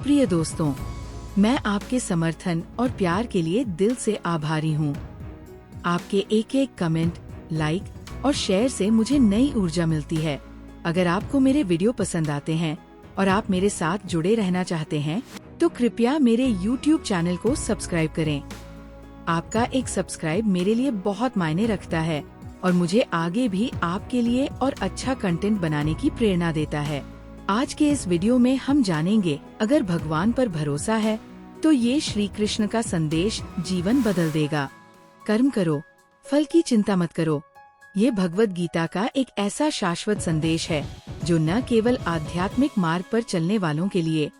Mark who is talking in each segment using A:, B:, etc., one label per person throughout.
A: प्रिय दोस्तों, मैं आपके समर्थन और प्यार के लिए दिल से आभारी हूँ। आपके एक एक कमेंट, लाइक और शेयर से मुझे नई ऊर्जा मिलती है। अगर आपको मेरे वीडियो पसंद आते हैं और आप मेरे साथ जुड़े रहना चाहते हैं, तो कृपया मेरे YouTube चैनल को सब्सक्राइब करें। आपका एक सब्सक्राइब मेरे लिए बहुत मायने रखता है और मुझे आगे भी आपके लिए और अच्छा कंटेंट बनाने की प्रेरणा देता है। आज के इस वीडियो में हम जानेंगे, अगर भगवान पर भरोसा है तो ये श्री कृष्ण का संदेश जीवन बदल देगा। कर्म करो, फल की चिंता मत करो। ये भगवत गीता का एक ऐसा शाश्वत संदेश है जो न केवल आध्यात्मिक मार्ग पर चलने वालों के लिए,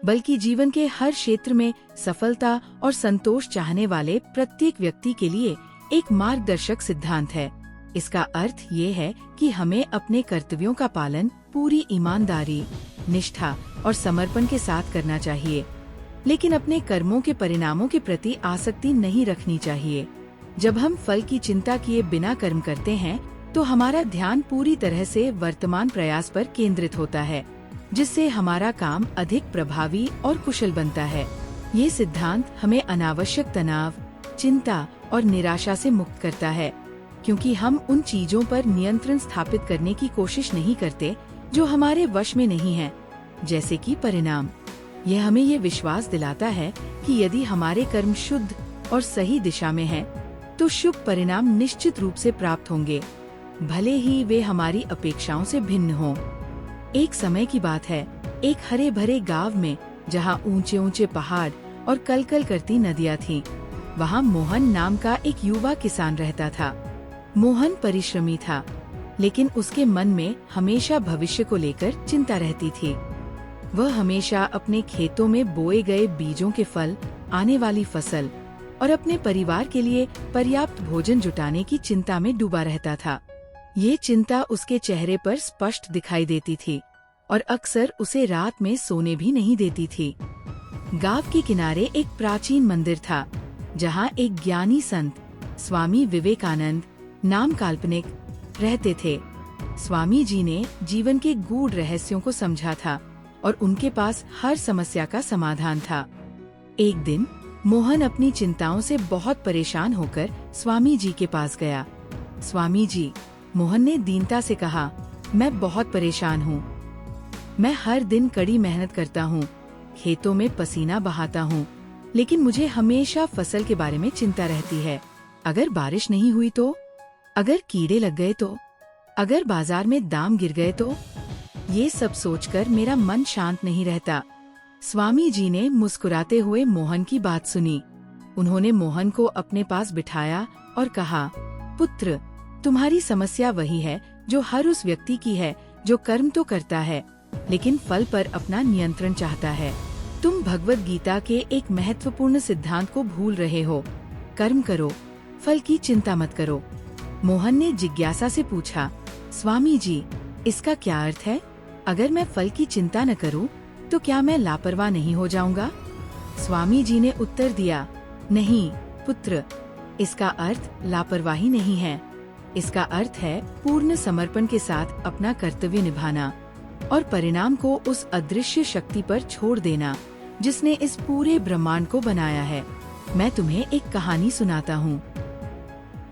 A: बल्कि जीवन के हर क्षेत्र में सफलता और संतोष चाहने वाले प्रत्येक व्यक्ति के लिए एक मार्गदर्शक सिद्धांत है। इसका अर्थ ये है कि हमें अपने कर्तव्यों का पालन पूरी ईमानदारी, निष्ठा और समर्पण के साथ करना चाहिए, लेकिन अपने कर्मों के परिणामों के प्रति आसक्ति नहीं रखनी चाहिए। जब हम फल की चिंता किए बिना कर्म करते हैं, तो हमारा ध्यान पूरी तरह से वर्तमान प्रयास पर केंद्रित होता है, जिससे हमारा काम अधिक प्रभावी और कुशल बनता है। ये सिद्धांत हमें अनावश्यक तनाव, चिंता और निराशा से मुक्त करता है, क्योंकि हम उन चीजों पर नियंत्रण स्थापित करने की कोशिश नहीं करते जो हमारे वश में नहीं है, जैसे कि परिणाम। यह हमें ये विश्वास दिलाता है कि यदि हमारे कर्म शुद्ध और सही दिशा में हैं, तो शुभ परिणाम निश्चित रूप से प्राप्त होंगे, भले ही वे हमारी अपेक्षाओं से भिन्न हों। एक समय की बात है, एक हरे भरे गांव में, जहां ऊंचे ऊंचे पहाड़ और कलकल करती नदियां थीं, वहां मोहन नाम का एक युवा किसान रहता था। मोहन परिश्रमी था, लेकिन उसके मन में हमेशा भविष्य को लेकर चिंता रहती थी। वह हमेशा अपने खेतों में बोए गए बीजों के फल, आने वाली फसल और अपने परिवार के लिए पर्याप्त भोजन जुटाने की चिंता में डूबा रहता था। ये चिंता उसके चेहरे पर स्पष्ट दिखाई देती थी और अक्सर उसे रात में सोने भी नहीं देती थी। गांव के किनारे एक प्राचीन मंदिर था, जहां एक ज्ञानी संत स्वामी विवेकानंद नाम काल्पनिक रहते थे। स्वामी जी ने जीवन के गूढ़ रहस्यों को समझा था और उनके पास हर समस्या का समाधान था। एक दिन मोहन अपनी चिंताओं से बहुत परेशान होकर स्वामी जी के पास गया। स्वामी जी, मोहन ने दीनता से कहा, मैं बहुत परेशान हूँ। मैं हर दिन कड़ी मेहनत करता हूँ, खेतों में पसीना बहाता हूँ, लेकिन मुझे हमेशा फसल के बारे में चिंता रहती है। अगर बारिश नहीं हुई तो? अगर कीड़े लग गए तो? अगर बाजार में दाम गिर गए तो? ये सब सोचकर मेरा मन शांत नहीं रहता। स्वामी जी ने मुस्कुराते हुए मोहन की बात सुनी। उन्होंने मोहन को अपने पास बिठाया और कहा, पुत्र, तुम्हारी समस्या वही है जो हर उस व्यक्ति की है जो कर्म तो करता है, लेकिन फल पर अपना नियंत्रण चाहता है। तुम भगवत गीता के एक महत्वपूर्ण सिद्धांत को भूल रहे हो। कर्म करो, फल की चिंता मत करो। मोहन ने जिज्ञासा से पूछा, स्वामी जी, इसका क्या अर्थ है? अगर मैं फल की चिंता न करूं, तो क्या मैं लापरवाह नहीं हो जाऊंगा? स्वामी जी ने उत्तर दिया, नहीं पुत्र, इसका अर्थ लापरवाही नहीं है। इसका अर्थ है पूर्ण समर्पण के साथ अपना कर्तव्य निभाना और परिणाम को उस अदृश्य शक्ति पर छोड़ देना जिसने इस पूरे ब्रह्मांड को बनाया है। मैं तुम्हें एक कहानी सुनाता हूँ।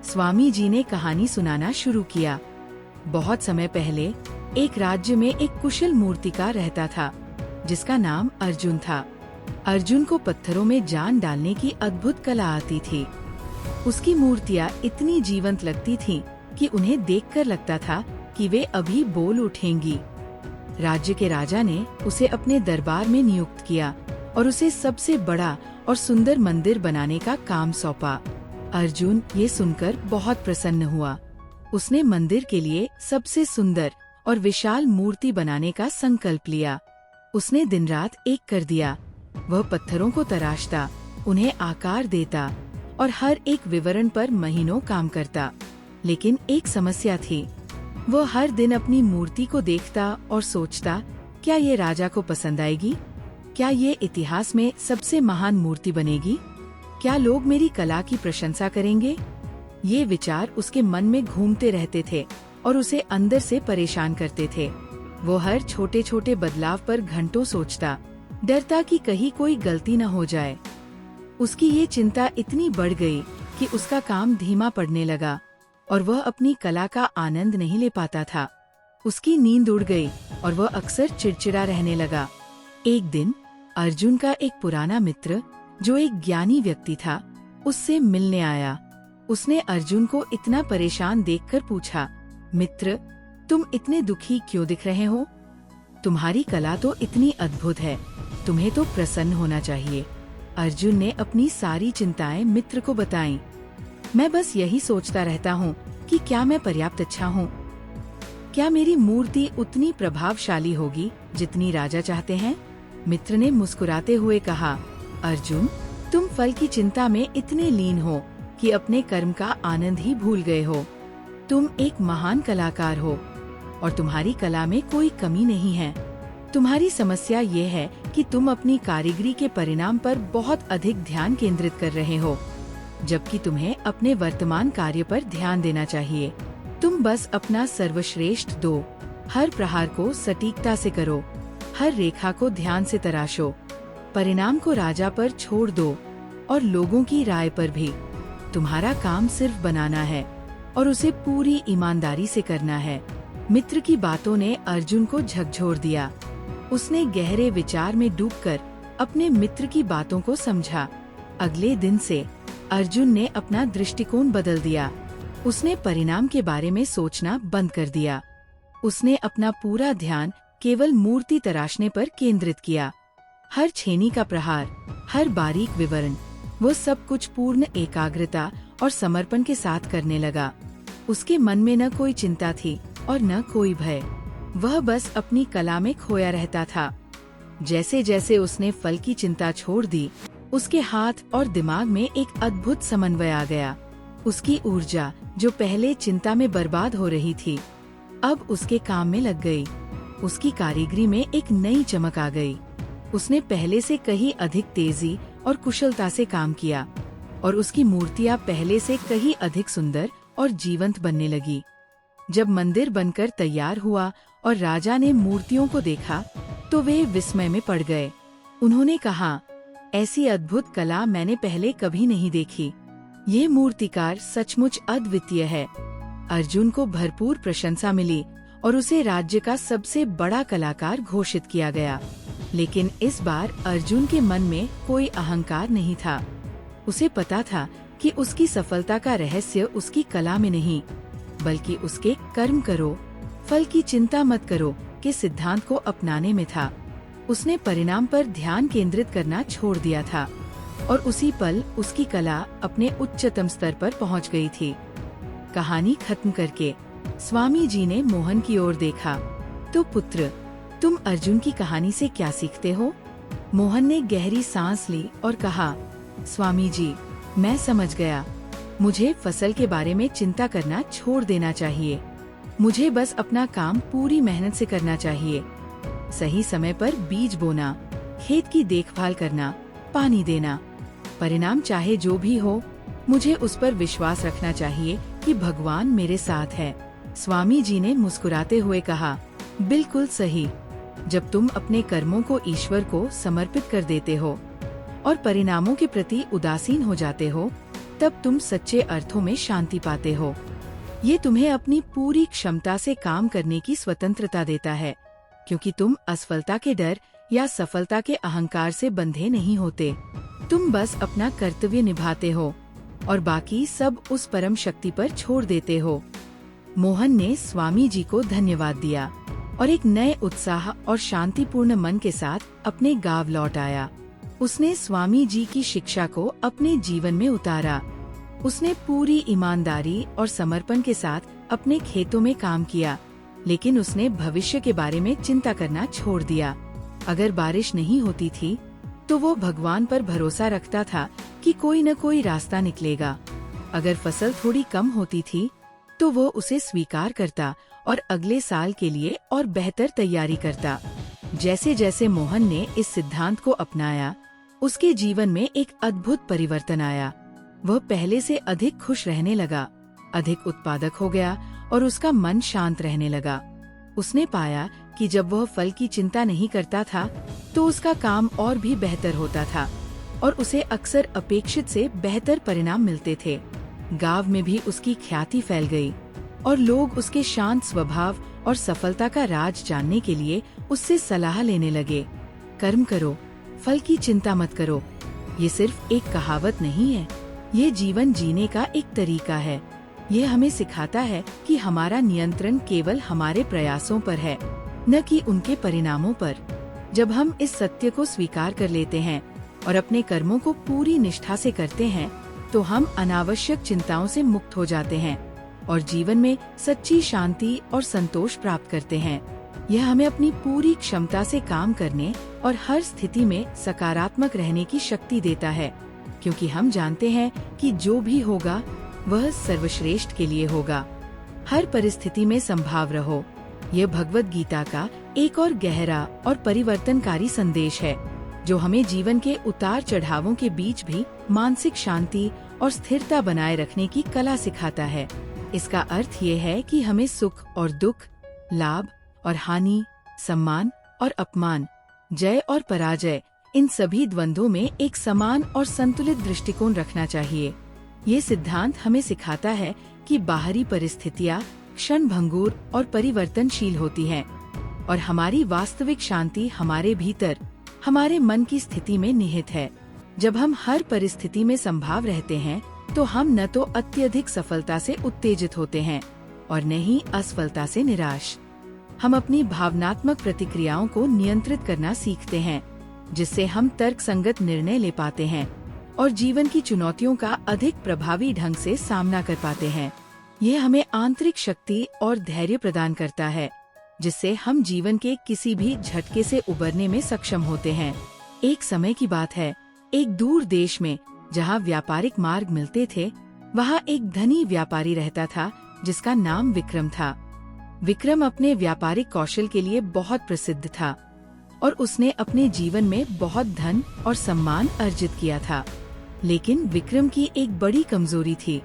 A: स्वामी जी ने कहानी सुनाना शुरू किया। बहुत समय पहले एक राज्य में एक कुशल मूर्तिकार रहता था, जिसका नाम अर्जुन था। अर्जुन को पत्थरों में जान डालने की अद्भुत कला आती थी। उसकी मूर्तियाँ इतनी जीवंत लगती थीं कि उन्हें देखकर लगता था कि वे अभी बोल उठेंगी। राज्य के राजा ने उसे अपने दरबार में नियुक्त किया और उसे सबसे बड़ा और सुंदर मंदिर बनाने का काम सौंपा। अर्जुन ये सुनकर बहुत प्रसन्न हुआ। उसने मंदिर के लिए सबसे सुंदर और विशाल मूर्ति बनाने का संकल्प लिया। उसने दिन रात एक कर दिया। वह पत्थरों को तराशता, उन्हें आकार देता और हर एक विवरण पर महीनों काम करता। लेकिन एक समस्या थी। वह हर दिन अपनी मूर्ति को देखता और सोचता, क्या ये राजा को पसंद आएगी? क्या ये इतिहास में सबसे महान मूर्ति बनेगी? क्या लोग मेरी कला की प्रशंसा करेंगे? ये विचार उसके मन में घूमते रहते थे और उसे अंदर से परेशान करते थे। वो हर छोटे छोटे बदलाव पर घंटों सोचता, डरता कि कहीं कोई गलती न हो जाए। उसकी ये चिंता इतनी बढ़ गई कि उसका काम धीमा पड़ने लगा और वह अपनी कला का आनंद नहीं ले पाता था। उसकी नींद उड़ गई और वह अक्सर चिड़चिड़ा रहने लगा। एक दिन अर्जुन का एक पुराना मित्र, जो एक ज्ञानी व्यक्ति था, उससे मिलने आया। उसने अर्जुन को इतना परेशान देखकर पूछा, मित्र, तुम इतने दुखी क्यों दिख रहे हो? तुम्हारी कला तो इतनी अद्भुत है, तुम्हें तो प्रसन्न होना चाहिए। अर्जुन ने अपनी सारी चिंताएं मित्र को बताईं। मैं बस यही सोचता रहता हूँ कि क्या मैं पर्याप्त अच्छा हूँ? क्या मेरी मूर्ति उतनी प्रभावशाली होगी जितनी राजा चाहते हैं? मित्र ने मुस्कुराते हुए कहा, अर्जुन, तुम फल की चिंता में इतने लीन हो कि अपने कर्म का आनंद ही भूल गए हो। तुम एक महान कलाकार हो और तुम्हारी कला में कोई कमी नहीं है। तुम्हारी समस्या ये है कि तुम अपनी कारीगरी के परिणाम पर बहुत अधिक ध्यान केंद्रित कर रहे हो, जबकि तुम्हें अपने वर्तमान कार्य पर ध्यान देना चाहिए। तुम बस अपना सर्वश्रेष्ठ दो, हर प्रहार को सटीकता से करो, हर रेखा को ध्यान से तराशो, परिणाम को राजा पर छोड़ दो और लोगों की राय पर भी। तुम्हारा काम सिर्फ बनाना है और उसे पूरी ईमानदारी से करना है। मित्र की बातों ने अर्जुन को झकझोर दिया। उसने गहरे विचार में डूबकर अपने मित्र की बातों को समझा। अगले दिन से अर्जुन ने अपना दृष्टिकोण बदल दिया। उसने परिणाम के बारे में सोचना बंद कर दिया। उसने अपना पूरा ध्यान केवल मूर्ति तराशने पर केंद्रित किया। हर छेनी का प्रहार, हर बारीक विवरण, वो सब कुछ पूर्ण एकाग्रता और समर्पण के साथ करने लगा। उसके मन में न कोई चिंता थी और न कोई भय। वह बस अपनी कला में खोया रहता था। जैसे जैसे उसने फल की चिंता छोड़ दी, उसके हाथ और दिमाग में एक अद्भुत समन्वय आ गया। उसकी ऊर्जा, जो पहले चिंता में बर्बाद हो रही थी, अब उसके काम में लग गई। उसकी कारीगरी में एक नई चमक आ गई। उसने पहले से कहीं अधिक तेजी और कुशलता से काम किया और उसकी मूर्तियां पहले से कहीं अधिक सुंदर और जीवंत बनने लगी। जब मंदिर बनकर तैयार हुआ और राजा ने मूर्तियों को देखा तो वे विस्मय में पड़ गए। उन्होंने कहा, ऐसी अद्भुत कला मैंने पहले कभी नहीं देखी। ये मूर्तिकार सचमुच अद्वितीय है। अर्जुन को भरपूर प्रशंसा मिली और उसे राज्य का सबसे बड़ा कलाकार घोषित किया गया। लेकिन इस बार अर्जुन के मन में कोई अहंकार नहीं था। उसे पता था कि उसकी सफलता का रहस्य उसकी कला में नहीं, बल्कि उसके कर्म करो, फल की चिंता मत करो के सिद्धांत को अपनाने में था। उसने परिणाम पर ध्यान केंद्रित करना छोड़ दिया था और उसी पल उसकी कला अपने उच्चतम स्तर पर पहुंच गई थी। कहानी खत्म करके स्वामी जी ने मोहन की ओर देखा। तो पुत्र, तुम अर्जुन की कहानी से क्या सीखते हो? मोहन ने गहरी सांस ली और कहा, स्वामी जी, मैं समझ गया। मुझे फसल के बारे में चिंता करना छोड़ देना चाहिए। मुझे बस अपना काम पूरी मेहनत से करना चाहिए। सही समय पर बीज बोना, खेत की देखभाल करना, पानी देना। परिणाम चाहे जो भी हो, मुझे उस पर विश्वास रखना चाहिए कि भगवान मेरे साथ है। स्वामी जी ने मुस्कुराते हुए कहा, बिल्कुल सही। जब तुम अपने कर्मों को ईश्वर को समर्पित कर देते हो और परिणामों के प्रति उदासीन हो जाते हो, तब तुम सच्चे अर्थों में शांति पाते हो। ये तुम्हें अपनी पूरी क्षमता से काम करने की स्वतंत्रता देता है, क्योंकि तुम असफलता के डर या सफलता के अहंकार से बंधे नहीं होते। तुम बस अपना कर्तव्य निभाते हो और बाकी सब उस परम शक्ति पर छोड़ देते हो। मोहन ने स्वामी जी को धन्यवाद दिया और एक नए उत्साह और शांतिपूर्ण मन के साथ अपने गांव लौट आया। उसने स्वामी जी की शिक्षा को अपने जीवन में उतारा। उसने पूरी ईमानदारी और समर्पण के साथ अपने खेतों में काम किया, लेकिन उसने भविष्य के बारे में चिंता करना छोड़ दिया। अगर बारिश नहीं होती थी, तो वो भगवान पर भरोसा रखता था कि कोई न कोई रास्ता निकलेगा। अगर फसल थोड़ी कम होती थी, तो वो उसे स्वीकार करता और अगले साल के लिए और बेहतर तैयारी करता। जैसे जैसे मोहन ने इस सिद्धांत को अपनाया, उसके जीवन में एक अद्भुत परिवर्तन आया। वह पहले से अधिक खुश रहने लगा, अधिक उत्पादक हो गया और उसका मन शांत रहने लगा। उसने पाया कि जब वह फल की चिंता नहीं करता था तो उसका काम और भी बेहतर होता था और उसे अक्सर अपेक्षित से बेहतर परिणाम मिलते थे। गांव में भी उसकी ख्याति फैल गई और लोग उसके शांत स्वभाव और सफलता का राज जानने के लिए उससे सलाह लेने लगे। कर्म करो, फल की चिंता मत करो। ये सिर्फ एक कहावत नहीं है, ये जीवन जीने का एक तरीका है। ये हमें सिखाता है कि हमारा नियंत्रण केवल हमारे प्रयासों पर है, न कि उनके परिणामों पर। जब हम इस सत्य को स्वीकार कर लेते हैं और अपने कर्मों को पूरी निष्ठा से करते हैं, तो हम अनावश्यक चिंताओं से मुक्त हो जाते हैं और जीवन में सच्ची शांति और संतोष प्राप्त करते हैं। यह हमें अपनी पूरी क्षमता से काम करने और हर स्थिति में सकारात्मक रहने की शक्ति देता है, क्योंकि हम जानते हैं कि जो भी होगा वह सर्वश्रेष्ठ के लिए होगा। हर परिस्थिति में संभाव रहो। यह भगवत गीता का एक और गहरा और परिवर्तनकारी संदेश है, जो हमें जीवन के उतार चढ़ावों के बीच भी मानसिक शांति और स्थिरता बनाए रखने की कला सिखाता है। इसका अर्थ ये है कि हमें सुख और दुख, लाभ और हानि, सम्मान और अपमान, जय और पराजय, इन सभी द्वंद्वों में एक समान और संतुलित दृष्टिकोण रखना चाहिए। ये सिद्धांत हमें सिखाता है कि बाहरी परिस्थितियाँ क्षणभंगुर और परिवर्तनशील होती हैं और हमारी वास्तविक शांति हमारे भीतर, हमारे मन की स्थिति में निहित है। जब हम हर परिस्थिति में संभाव रहते हैं, तो हम न तो अत्यधिक सफलता से उत्तेजित होते हैं और न ही असफलता से निराश। हम अपनी भावनात्मक प्रतिक्रियाओं को नियंत्रित करना सीखते हैं, जिससे हम तर्कसंगत निर्णय ले पाते हैं और जीवन की चुनौतियों का अधिक प्रभावी ढंग से सामना कर पाते हैं। ये हमें आंतरिक शक्ति और धैर्य प्रदान करता है, जिससे हम जीवन के किसी भी झटके से उबरने में सक्षम होते हैं। एक समय की बात है, एक दूर देश में जहाँ व्यापारिक मार्ग मिलते थे, वहाँ एक धनी व्यापारी रहता था जिसका नाम विक्रम था। विक्रम अपने व्यापारिक कौशल के लिए बहुत प्रसिद्ध था और उसने अपने जीवन में बहुत धन और सम्मान अर्जित किया था। लेकिन विक्रम की एक बड़ी कमजोरी थी,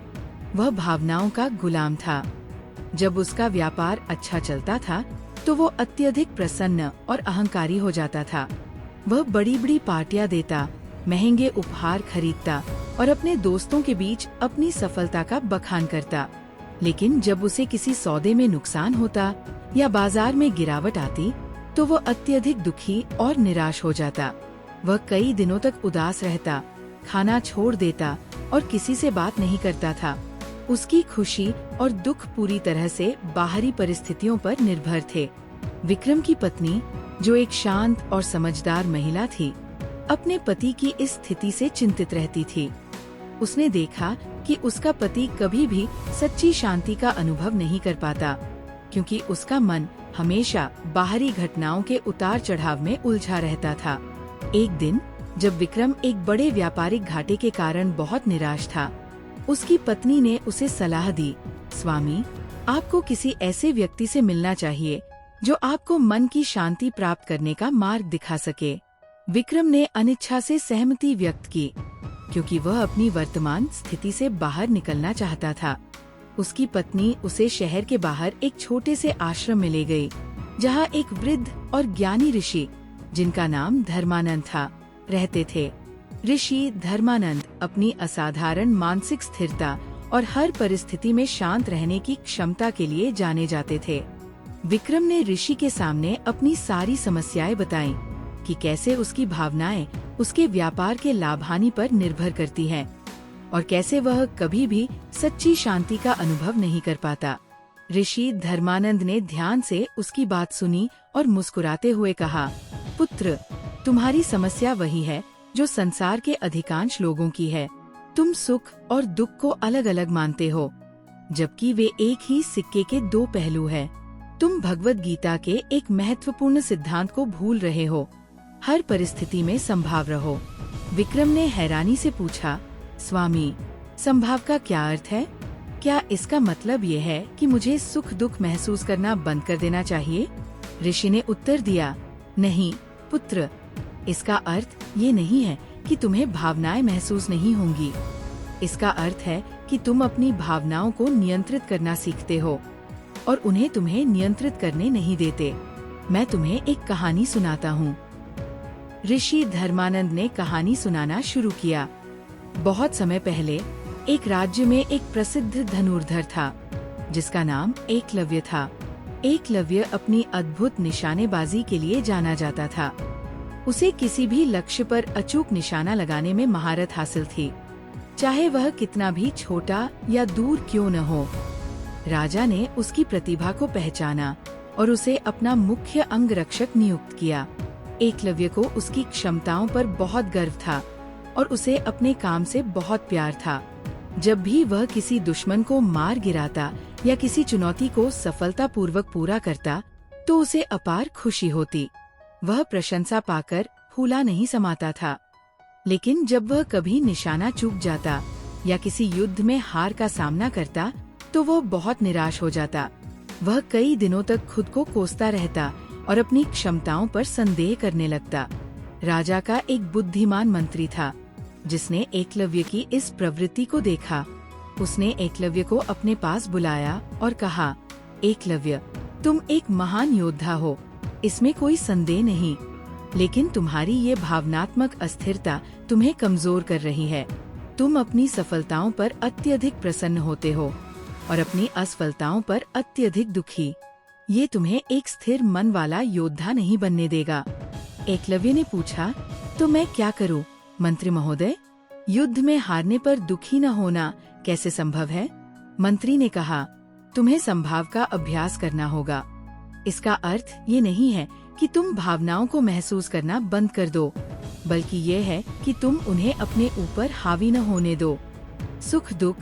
A: वह भावनाओं का गुलाम था। जब उसका व्यापार अच्छा चलता था तो वो अत्यधिक प्रसन्न और अहंकारी हो जाता था। वह बड़ी बड़ी पार्टियां देता, महंगे उपहार खरीदता और अपने दोस्तों के बीच अपनी सफलता का बखान करता। लेकिन जब उसे किसी सौदे में नुकसान होता या बाजार में गिरावट आती, तो वह अत्यधिक दुखी और निराश हो जाता। वह कई दिनों तक उदास रहता, खाना छोड़ देता और किसी से बात नहीं करता था। उसकी खुशी और दुख पूरी तरह से बाहरी परिस्थितियों पर निर्भर थे। विक्रम की पत्नी, जो एक शांत और समझदार महिला थी, अपने पति की इस स्थिति से चिंतित रहती थी। उसने देखा कि उसका पति कभी भी सच्ची शांति का अनुभव नहीं कर पाता, क्योंकि उसका मन हमेशा बाहरी घटनाओं के उतार चढ़ाव में उलझा रहता था। एक दिन जब विक्रम एक बड़े व्यापारिक घाटे के कारण बहुत निराश था, उसकी पत्नी ने उसे सलाह दी, स्वामी, आपको किसी ऐसे व्यक्ति से मिलना चाहिए जो आपको मन की शांति प्राप्त करने का मार्ग दिखा सके। विक्रम ने अनिच्छा से सहमति व्यक्त की, क्योंकि वह अपनी वर्तमान स्थिति से बाहर निकलना चाहता था। उसकी पत्नी उसे शहर के बाहर एक छोटे से आश्रम में ले गई, जहाँ एक वृद्ध और ज्ञानी ऋषि, जिनका नाम धर्मानंद था, रहते थे। ऋषि धर्मानंद अपनी असाधारण मानसिक स्थिरता और हर परिस्थिति में शांत रहने की क्षमता के लिए जाने जाते थे। विक्रम ने ऋषि के सामने अपनी सारी समस्याएं बताईं कि कैसे उसकी भावनाएं उसके व्यापार के लाभ-हानि पर निर्भर करती हैं और कैसे वह कभी भी सच्ची शांति का अनुभव नहीं कर पाता। ऋषि धर्मानंद ने ध्यान से उसकी बात सुनी और मुस्कुराते हुए कहा, पुत्र, तुम्हारी समस्या वही है जो संसार के अधिकांश लोगों की है। तुम सुख और दुख को अलग अलग मानते हो, जबकि वे एक ही सिक्के के दो पहलू हैं। तुम भगवत गीता के एक महत्वपूर्ण सिद्धांत को भूल रहे हो, हर परिस्थिति में संभाव रहो। विक्रम ने हैरानी से पूछा, स्वामी, संभाव का क्या अर्थ है? क्या इसका मतलब ये है कि मुझे सुख दुख महसूस करना बंद कर देना चाहिए? ऋषि ने उत्तर दिया, नहीं पुत्र, इसका अर्थ ये नहीं है कि तुम्हें भावनाएं महसूस नहीं होंगी। इसका अर्थ है कि तुम अपनी भावनाओं को नियंत्रित करना सीखते हो और उन्हें तुम्हें नियंत्रित करने नहीं देते। मैं तुम्हें एक कहानी सुनाता हूँ। ऋषि धर्मानंद ने कहानी सुनाना शुरू किया। बहुत समय पहले एक राज्य में एक प्रसिद्ध धनुर्धर था, जिसका नाम एकलव्य था। एकलव्य अपनी अद्भुत निशानेबाजी के लिए जाना जाता था। उसे किसी भी लक्ष्य पर अचूक निशाना लगाने में महारत हासिल थी, चाहे वह कितना भी छोटा या दूर क्यों न हो। राजा ने उसकी प्रतिभा को पहचाना और उसे अपना मुख्य अंगरक्षक नियुक्त किया। एकलव्य को उसकी क्षमताओं पर बहुत गर्व था और उसे अपने काम से बहुत प्यार था। जब भी वह किसी दुश्मन को मार गिराता या किसी चुनौती को सफलतापूर्वक पूरा करता, तो उसे अपार खुशी होती। वह प्रशंसा पाकर फूला नहीं समाता था। लेकिन जब वह कभी निशाना चूक जाता या किसी युद्ध में हार का सामना करता, तो वह बहुत निराश हो जाता। वह कई दिनों तक खुद को कोसता रहता और अपनी क्षमताओं पर संदेह करने लगता। राजा का एक बुद्धिमान मंत्री था, जिसने एकलव्य की इस प्रवृत्ति को देखा। उसने एकलव्य को अपने पास बुलाया और कहा, एकलव्य, तुम एक महान योद्धा हो, इसमें कोई संदेह नहीं, लेकिन तुम्हारी ये भावनात्मक अस्थिरता तुम्हें कमजोर कर रही है। तुम अपनी सफलताओं पर अत्यधिक प्रसन्न होते हो और अपनी असफलताओं पर अत्यधिक दुखी। ये तुम्हें एक स्थिर मन वाला योद्धा नहीं बनने देगा। एकलव्य ने पूछा, तो मैं क्या करूं, मंत्री महोदय? युद्ध में हारने पर दुखी न होना कैसे संभव है? मंत्री ने कहा, तुम्हें संभाव का अभ्यास करना होगा। इसका अर्थ ये नहीं है कि तुम भावनाओं को महसूस करना बंद कर दो, बल्कि ये है कि तुम उन्हें अपने ऊपर हावी न होने दो। सुख दुख,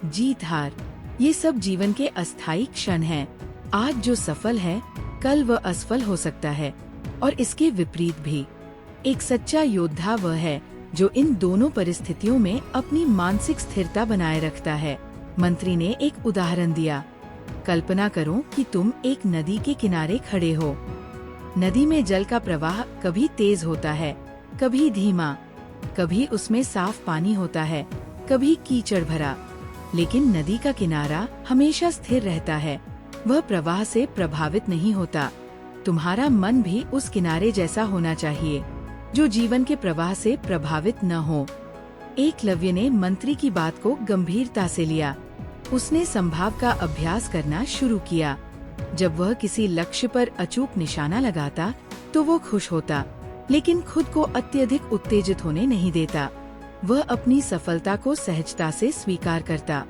A: जीत हार, ये सब जीवन के अस्थायी क्षण हैं। आज जो सफल है, कल वह असफल हो सकता है, और इसके विपरीत भी। एक सच्चा योद्धा वह है जो इन दोनों परिस्थितियों में अपनी मानसिक स्थिरता बनाए रखता है। मंत्री ने एक उदाहरण दिया। कल्पना करो कि तुम एक नदी के किनारे खड़े हो। नदी में जल का प्रवाह कभी तेज होता है, कभी धीमा, कभी उसमें साफ पानी होता है, कभी कीचड़ भरा। लेकिन नदी का किनारा हमेशा स्थिर रहता है, वह प्रवाह से प्रभावित नहीं होता। तुम्हारा मन भी उस किनारे जैसा होना चाहिए, जो जीवन के प्रवाह से प्रभावित न हो। एकलव्य ने मंत्री की बात को गंभीरता से लिया। उसने संभाव का अभ्यास करना शुरू किया। जब वह किसी लक्ष्य पर अचूक निशाना लगाता, तो वो खुश होता, लेकिन खुद को अत्यधिक उत्तेजित होने नहीं देता। वह अपनी सफलता को सहजता से स्वीकार करता।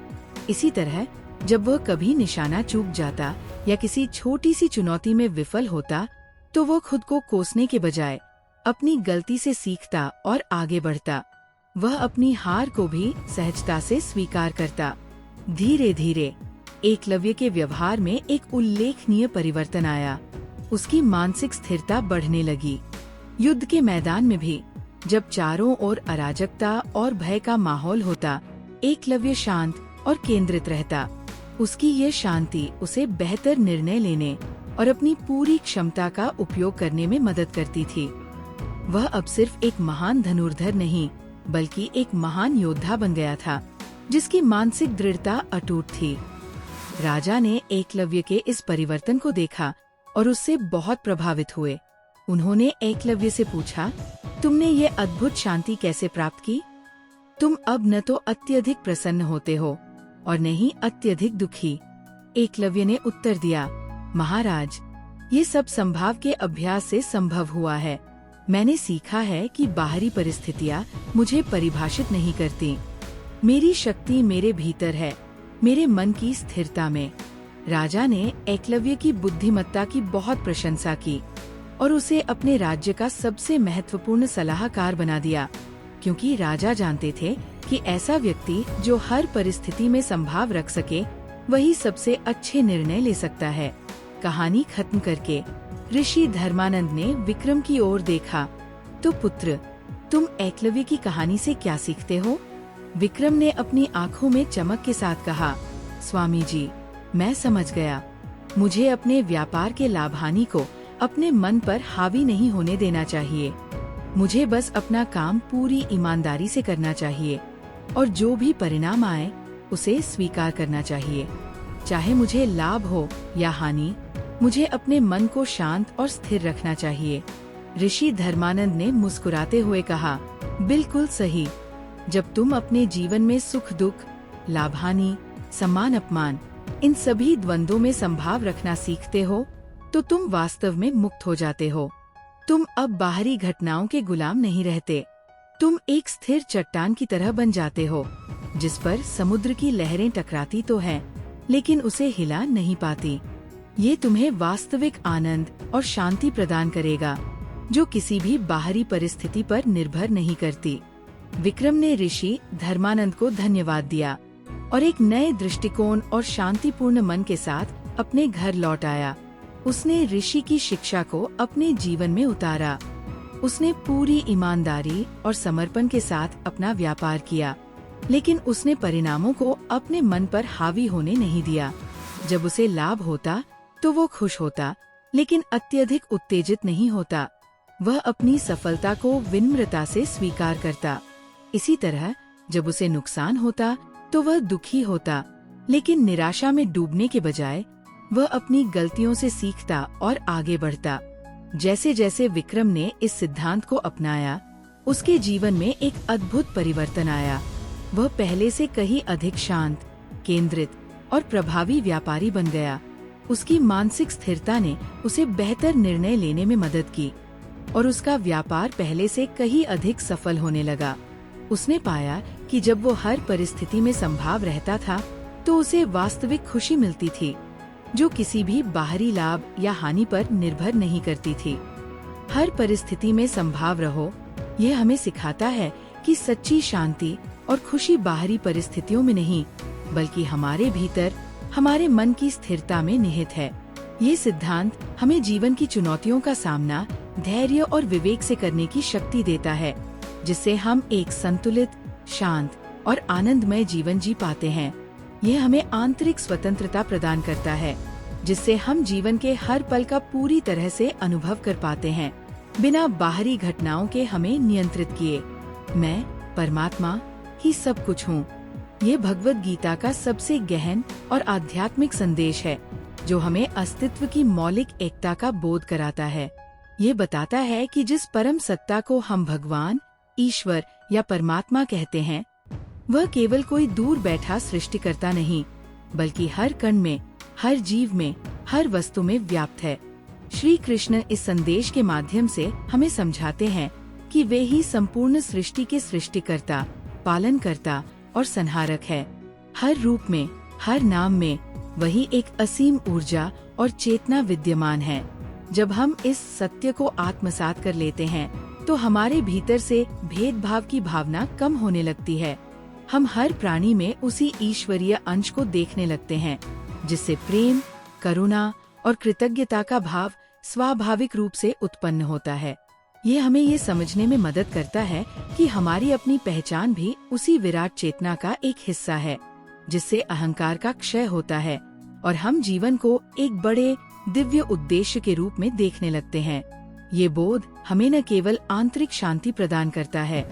A: इसी तरह जब वह कभी निशाना चूक जाता या किसी छोटी सी चुनौती में विफल होता, तो वो खुद को कोसने के बजाय अपनी गलती से सीखता और आगे बढ़ता। वह अपनी हार को भी सहजता से स्वीकार करता। धीरे धीरे एकलव्य के व्यवहार में एक उल्लेखनीय परिवर्तन आया। उसकी मानसिक स्थिरता बढ़ने लगी। युद्ध के मैदान में भी जब चारों ओर अराजकता और भय का माहौल होता, एकलव्य शांत और केंद्रित रहता। उसकी ये शांति उसे बेहतर निर्णय लेने और अपनी पूरी क्षमता का उपयोग करने में मदद करती थी। वह अब सिर्फ एक महान धनुर्धर नहीं, बल्कि एक महान योद्धा बन गया था, जिसकी मानसिक दृढ़ता अटूट थी। राजा ने एकलव्य के इस परिवर्तन को देखा और उससे बहुत प्रभावित हुए। उन्होंने एकलव्य से पूछा, तुमने ये अद्भुत शांति कैसे प्राप्त की? तुम अब न तो अत्यधिक प्रसन्न होते हो और न ही अत्यधिक दुखी। एकलव्य ने उत्तर दिया, महाराज, ये सब संभाव के अभ्यास से संभव हुआ है। मैंने सीखा है कि बाहरी परिस्थितियाँ मुझे परिभाषित नहीं करती। मेरी शक्ति मेरे भीतर है, मेरे मन की स्थिरता में। राजा ने एकलव्य की बुद्धिमत्ता की बहुत प्रशंसा की और उसे अपने राज्य का सबसे महत्वपूर्ण सलाहकार बना दिया, क्योंकि राजा जानते थे कि ऐसा व्यक्ति जो हर परिस्थिति में संभाव रख सके, वही सबसे अच्छे निर्णय ले सकता है। कहानी खत्म करके ऋषि धर्मानंद ने विक्रम की ओर देखा। तो पुत्र, तुम एकलव्य की कहानी से क्या सीखते हो? विक्रम ने अपनी आंखों में चमक के साथ कहा, स्वामी जी, मैं समझ गया। मुझे अपने व्यापार के लाभानी को अपने मन पर हावी नहीं होने देना चाहिए। मुझे बस अपना काम पूरी ईमानदारी से करना चाहिए और जो भी परिणाम आए उसे स्वीकार करना चाहिए, चाहे मुझे लाभ हो या हानि। मुझे अपने मन को शांत और स्थिर रखना चाहिए। ऋषि धर्मानंद ने मुस्कुराते हुए कहा, बिल्कुल सही। जब तुम अपने जीवन में सुख दुख, लाभ हानि, सम्मान अपमान, इन सभी द्वंद्वों में संभाव रखना सीखते हो, तो तुम वास्तव में मुक्त हो जाते हो। तुम अब बाहरी घटनाओं के गुलाम नहीं रहते। तुम एक स्थिर चट्टान की तरह बन जाते हो, जिस पर समुद्र की लहरें टकराती तो हैं, लेकिन उसे हिला नहीं पाती। ये तुम्हें वास्तविक आनंद और शांति प्रदान करेगा, जो किसी भी बाहरी परिस्थिति पर निर्भर नहीं करती। विक्रम ने ऋषि धर्मानंद को धन्यवाद दिया और एक नए दृष्टिकोण और शांतिपूर्ण मन के साथ अपने घर लौट आया। उसने ऋषि की शिक्षा को अपने जीवन में उतारा। उसने पूरी ईमानदारी और समर्पण के साथ अपना व्यापार किया, लेकिन उसने परिणामों को अपने मन पर हावी होने नहीं दिया। जब उसे लाभ होता तो वो खुश होता, लेकिन अत्यधिक उत्तेजित नहीं होता। वह अपनी सफलता को विनम्रता से स्वीकार करता। इसी तरह जब उसे नुकसान होता तो वह दुखी होता, लेकिन निराशा में डूबने के बजाय वह अपनी गलतियों से सीखता और आगे बढ़ता। जैसे जैसे विक्रम ने इस सिद्धांत को अपनाया, उसके जीवन में एक अद्भुत परिवर्तन आया। वह पहले से कहीं अधिक शांत, केंद्रित और प्रभावी व्यापारी बन गया। उसकी मानसिक स्थिरता ने उसे बेहतर निर्णय लेने में मदद की और उसका व्यापार पहले से कहीं अधिक सफल होने लगा। उसने पाया कि जब वो हर परिस्थिति में संभाव रहता था, तो उसे वास्तविक खुशी मिलती थी, जो किसी भी बाहरी लाभ या हानि पर निर्भर नहीं करती थी। हर परिस्थिति में संभाव रहो, यह हमें सिखाता है कि सच्ची शांति और खुशी बाहरी परिस्थितियों में नहीं, बल्कि हमारे भीतर, हमारे मन की स्थिरता में निहित है। ये सिद्धांत हमें जीवन की चुनौतियों का सामना धैर्य और विवेक से करने की शक्ति देता है, जिससे हम एक संतुलित, शांत और आनंदमय जीवन जी पाते हैं। यह हमें आंतरिक स्वतंत्रता प्रदान करता है, जिससे हम जीवन के हर पल का पूरी तरह से अनुभव कर पाते हैं, बिना बाहरी घटनाओं के हमें नियंत्रित किए। मैं परमात्मा ही सब कुछ हूँ। ये भगवद गीता का सबसे गहन और आध्यात्मिक संदेश है, जो हमें अस्तित्व की मौलिक एकता का बोध कराता है। ये बताता है कि जिस परम सत्ता को हम भगवान, ईश्वर या परमात्मा कहते हैं, वह केवल कोई दूर बैठा सृष्टिकर्ता नहीं, बल्कि हर कण में, हर जीव में, हर वस्तु में व्याप्त है। श्री कृष्ण इस संदेश के माध्यम से हमें समझाते हैं कि वे ही संपूर्ण सृष्टि के सृष्टिकर्ता, पालनकर्ता और संहारक है। हर रूप में, हर नाम में वही एक असीम ऊर्जा और चेतना विद्यमान है। जब हम इस सत्य को आत्मसात कर लेते हैं, तो हमारे भीतर से भेदभाव की भावना कम होने लगती है। हम हर प्राणी में उसी ईश्वरीय अंश को देखने लगते हैं, जिससे प्रेम, करुणा और कृतज्ञता का भाव स्वाभाविक रूप से उत्पन्न होता है। ये हमें ये समझने में मदद करता है कि हमारी अपनी पहचान भी उसी विराट चेतना का एक हिस्सा है, जिससे अहंकार का क्षय होता है और हम जीवन को एक बड़े दिव्य उद्देश्य के रूप में देखने लगते हैं। ये बोध हमें न केवल आंतरिक शांति प्रदान करता है,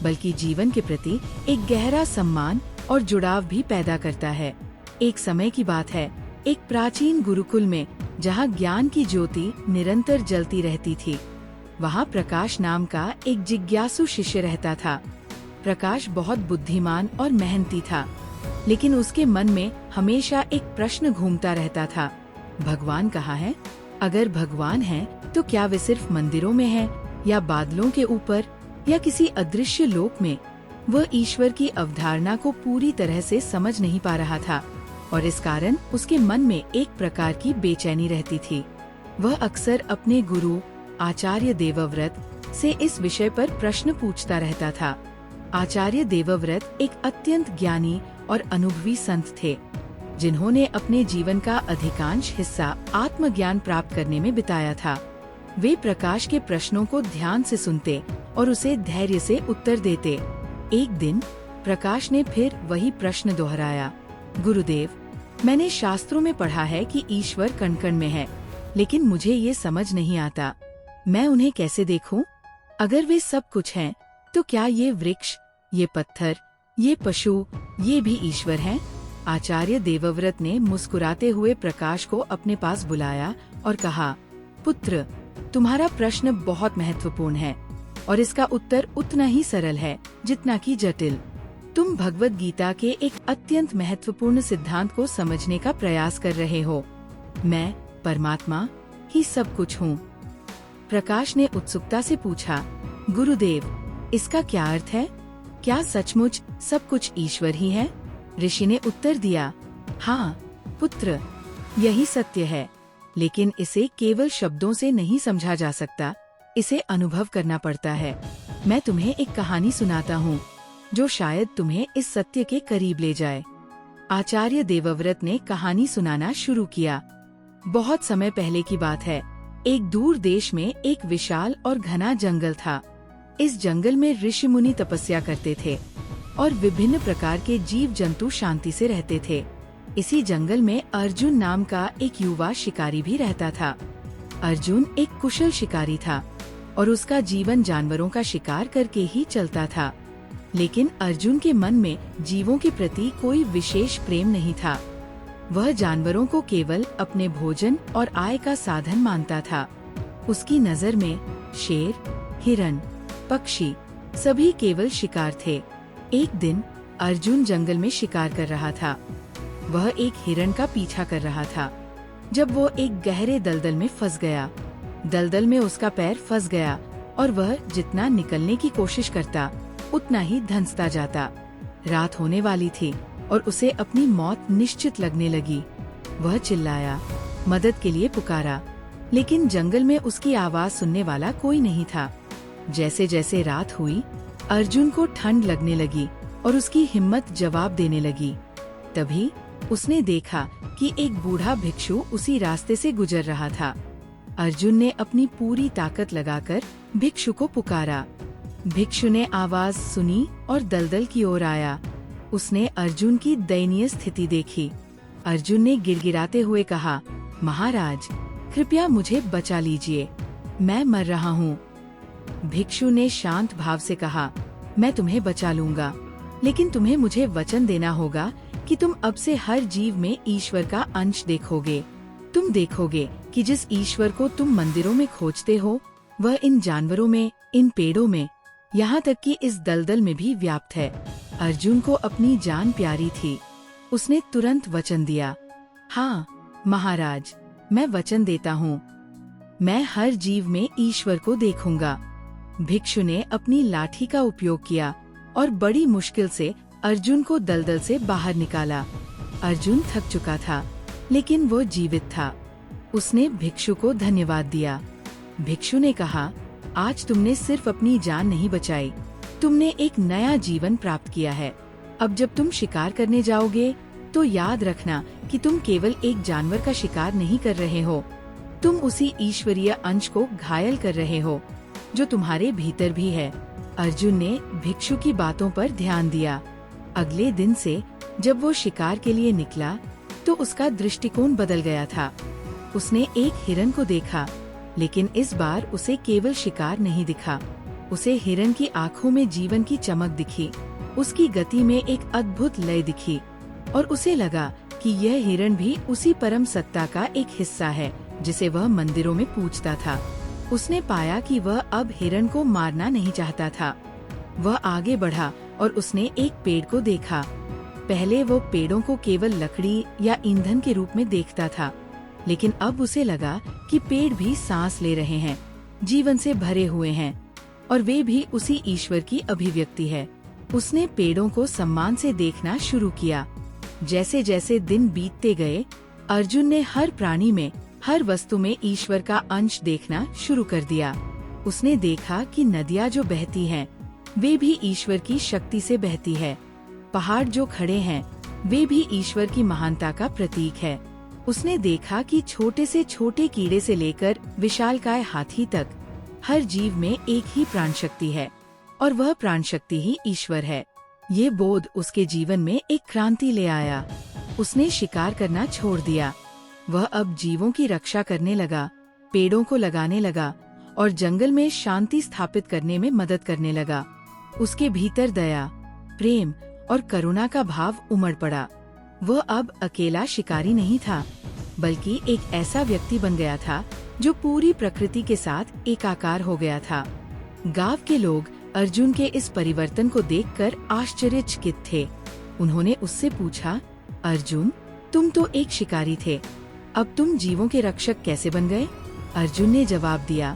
A: बल्कि जीवन के प्रति एक गहरा सम्मान और जुड़ाव भी पैदा करता है। एक समय की बात है, एक प्राचीन गुरुकुल में, जहाँ ज्ञान की ज्योति निरंतर जलती रहती थी, वहाँ प्रकाश नाम का एक जिज्ञासु शिष्य रहता था। प्रकाश बहुत बुद्धिमान और मेहनती था, लेकिन उसके मन में हमेशा एक प्रश्न घूमता रहता था, भगवान कहाँ है? अगर भगवान है, तो क्या वे सिर्फ मंदिरों में हैं, या बादलों के ऊपर, या किसी अदृश्य लोक में? वह ईश्वर की अवधारणा को पूरी तरह से समझ नहीं पा रहा था, और इस कारण उसके मन में एक प्रकार की बेचैनी रहती थी। वह अक्सर अपने गुरु आचार्य देवव्रत से इस विषय पर प्रश्न पूछता रहता था। आचार्य देवव्रत एक अत्यंत ज्ञानी और अनुभवी संत थे, जिन्होंने अपने जीवन का अधिकांश हिस्सा आत्मज्ञान प्राप्त करने में बिताया था। वे प्रकाश के प्रश्नों को ध्यान से सुनते और उसे धैर्य से उत्तर देते। एक दिन प्रकाश ने फिर वही प्रश्न दोहराया, गुरुदेव, मैंने शास्त्रों में पढ़ा है कि ईश्वर कण कण में है, लेकिन मुझे ये समझ नहीं आता। मैं उन्हें कैसे देखूं? अगर वे सब कुछ हैं, तो क्या ये वृक्ष, ये पत्थर, ये पशु, ये भी ईश्वर हैं? आचार्य देवव्रत ने मुस्कुराते हुए प्रकाश को अपने पास बुलाया और कहा, पुत्र, तुम्हारा प्रश्न बहुत महत्वपूर्ण है और इसका उत्तर उतना ही सरल है जितना कि जटिल। तुम भगवत गीता के एक अत्यंत महत्वपूर्ण सिद्धांत को समझने का प्रयास कर रहे हो। मैं, परमात्मा, ही सब कुछ हूँ। प्रकाश ने उत्सुकता से पूछा, गुरुदेव, इसका क्या अर्थ है? क्या सचमुच सब कुछ ईश्वर ही है? ऋषि ने उत्तर दिया, हाँ पुत्र, यही सत्य है, लेकिन इसे केवल शब्दों से नहीं समझा जा सकता, इसे अनुभव करना पड़ता है। मैं तुम्हें एक कहानी सुनाता हूँ जो शायद तुम्हें इस सत्य के करीब ले जाए। आचार्य देवव्रत ने कहानी सुनाना शुरू किया। बहुत समय पहले की बात है। एक दूर देश में एक विशाल और घना जंगल था। इस जंगल में ऋषि मुनि तपस्या करते थे और विभिन्न प्रकार के जीव जंतु शांति से रहते थे। इसी जंगल में अर्जुन नाम का एक युवा शिकारी भी रहता था। अर्जुन एक कुशल शिकारी था और उसका जीवन जानवरों का शिकार करके ही चलता था। लेकिन अर्जुन के मन में जीवों के प्रति कोई विशेष प्रेम नहीं था। वह जानवरों को केवल अपने भोजन और आय का साधन मानता था। उसकी नजर में शेर, हिरण, पक्षी सभी केवल शिकार थे। एक दिन अर्जुन जंगल में शिकार कर रहा था। वह एक हिरण का पीछा कर रहा था जब वो एक गहरे दलदल में फंस गया। दलदल में उसका पैर फंस गया और वह जितना निकलने की कोशिश करता उतना ही धंसता जाता। रात होने वाली थी और उसे अपनी मौत निश्चित लगने लगी। वह चिल्लाया, मदद के लिए पुकारा, लेकिन जंगल में उसकी आवाज सुनने वाला कोई नहीं था। जैसे जैसे रात हुई, अर्जुन को ठंड लगने लगी और उसकी हिम्मत जवाब देने लगी। तभी उसने देखा कि एक बूढ़ा भिक्षु उसी रास्ते से गुजर रहा था। अर्जुन ने अपनी पूरी ताकत लगाकर भिक्षु को पुकारा। भिक्षु ने आवाज सुनी और दलदल की ओर आया। उसने अर्जुन की दयनीय स्थिति देखी। अर्जुन ने गिड़गिड़ाते हुए कहा, महाराज, कृपया मुझे बचा लीजिए, मैं मर रहा हूँ। भिक्षु ने शांत भाव से कहा, मैं तुम्हें बचा लूंगा, लेकिन तुम्हें मुझे वचन देना होगा कि तुम अब से हर जीव में ईश्वर का अंश देखोगे। तुम देखोगे कि जिस ईश्वर को तुम मंदिरों में खोजते हो, वह इन जानवरों में, इन पेड़ों में, यहाँ तक कि इस दलदल में भी व्याप्त है। अर्जुन को अपनी जान प्यारी थी। उसने तुरंत वचन दिया, हाँ महाराज, मैं वचन देता हूँ, मैं हर जीव में ईश्वर को देखूंगा। भिक्षु ने अपनी लाठी का उपयोग किया और बड़ी मुश्किल से अर्जुन को दलदल से बाहर निकाला। अर्जुन थक चुका था, लेकिन वो जीवित था। उसने भिक्षु को धन्यवाद दिया। भिक्षु ने कहा, आज तुमने सिर्फ अपनी जान नहीं बचाई, तुमने एक नया जीवन प्राप्त किया है। अब जब तुम शिकार करने जाओगे तो याद रखना कि तुम केवल एक जानवर का शिकार नहीं कर रहे हो, तुम उसी ईश्वरीय अंश को घायल कर रहे हो जो तुम्हारे भीतर भी है। अर्जुन ने भिक्षु की बातों पर ध्यान दिया। अगले दिन से जब वो शिकार के लिए निकला तो उसका दृष्टिकोण बदल गया था। उसने एक हिरण को देखा, लेकिन इस बार उसे केवल शिकार नहीं दिखा। उसे हिरण की आंखों में जीवन की चमक दिखी, उसकी गति में एक अद्भुत लय दिखी और उसे लगा कि यह हिरण भी उसी परम सत्ता का एक हिस्सा है जिसे वह मंदिरों में पूजता था। उसने पाया कि वह अब हिरण को मारना नहीं चाहता था। वह आगे बढ़ा और उसने एक पेड़ को देखा। पहले वो पेड़ों को केवल लकड़ी या ईंधन के रूप में देखता था, लेकिन अब उसे लगा कि पेड़ भी सांस ले रहे हैं, जीवन से भरे हुए हैं और वे भी उसी ईश्वर की अभिव्यक्ति है। उसने पेड़ों को सम्मान से देखना शुरू किया। जैसे जैसे दिन बीतते गए, अर्जुन ने हर प्राणी में, हर वस्तु में ईश्वर का अंश देखना शुरू कर दिया। उसने देखा कि नदियाँ जो बहती हैं, वे भी ईश्वर की शक्ति से बहती है। पहाड़ जो खड़े हैं, वे भी ईश्वर की महानता का प्रतीक है। उसने देखा कि छोटे से छोटे कीड़े से लेकर विशालकाय हाथी तक हर जीव में एक ही प्राण शक्ति है और वह प्राण शक्ति ही ईश्वर है। ये बोध उसके जीवन में एक क्रांति ले आया। उसने शिकार करना छोड़ दिया। वह अब जीवों की रक्षा करने लगा, पेड़ों को लगाने लगा और जंगल में शांति स्थापित करने में मदद करने लगा। उसके भीतर दया, प्रेम और करुणा का भाव उमड़ पड़ा। वह अब अकेला शिकारी नहीं था, बल्कि एक ऐसा व्यक्ति बन गया था जो पूरी प्रकृति के साथ एकाकार हो गया था। गांव के लोग अर्जुन के इस परिवर्तन को देखकर आश्चर्यचकित थे। उन्होंने उससे पूछा, अर्जुन, तुम तो एक शिकारी थे, अब तुम जीवों के रक्षक कैसे बन गए? अर्जुन ने जवाब दिया,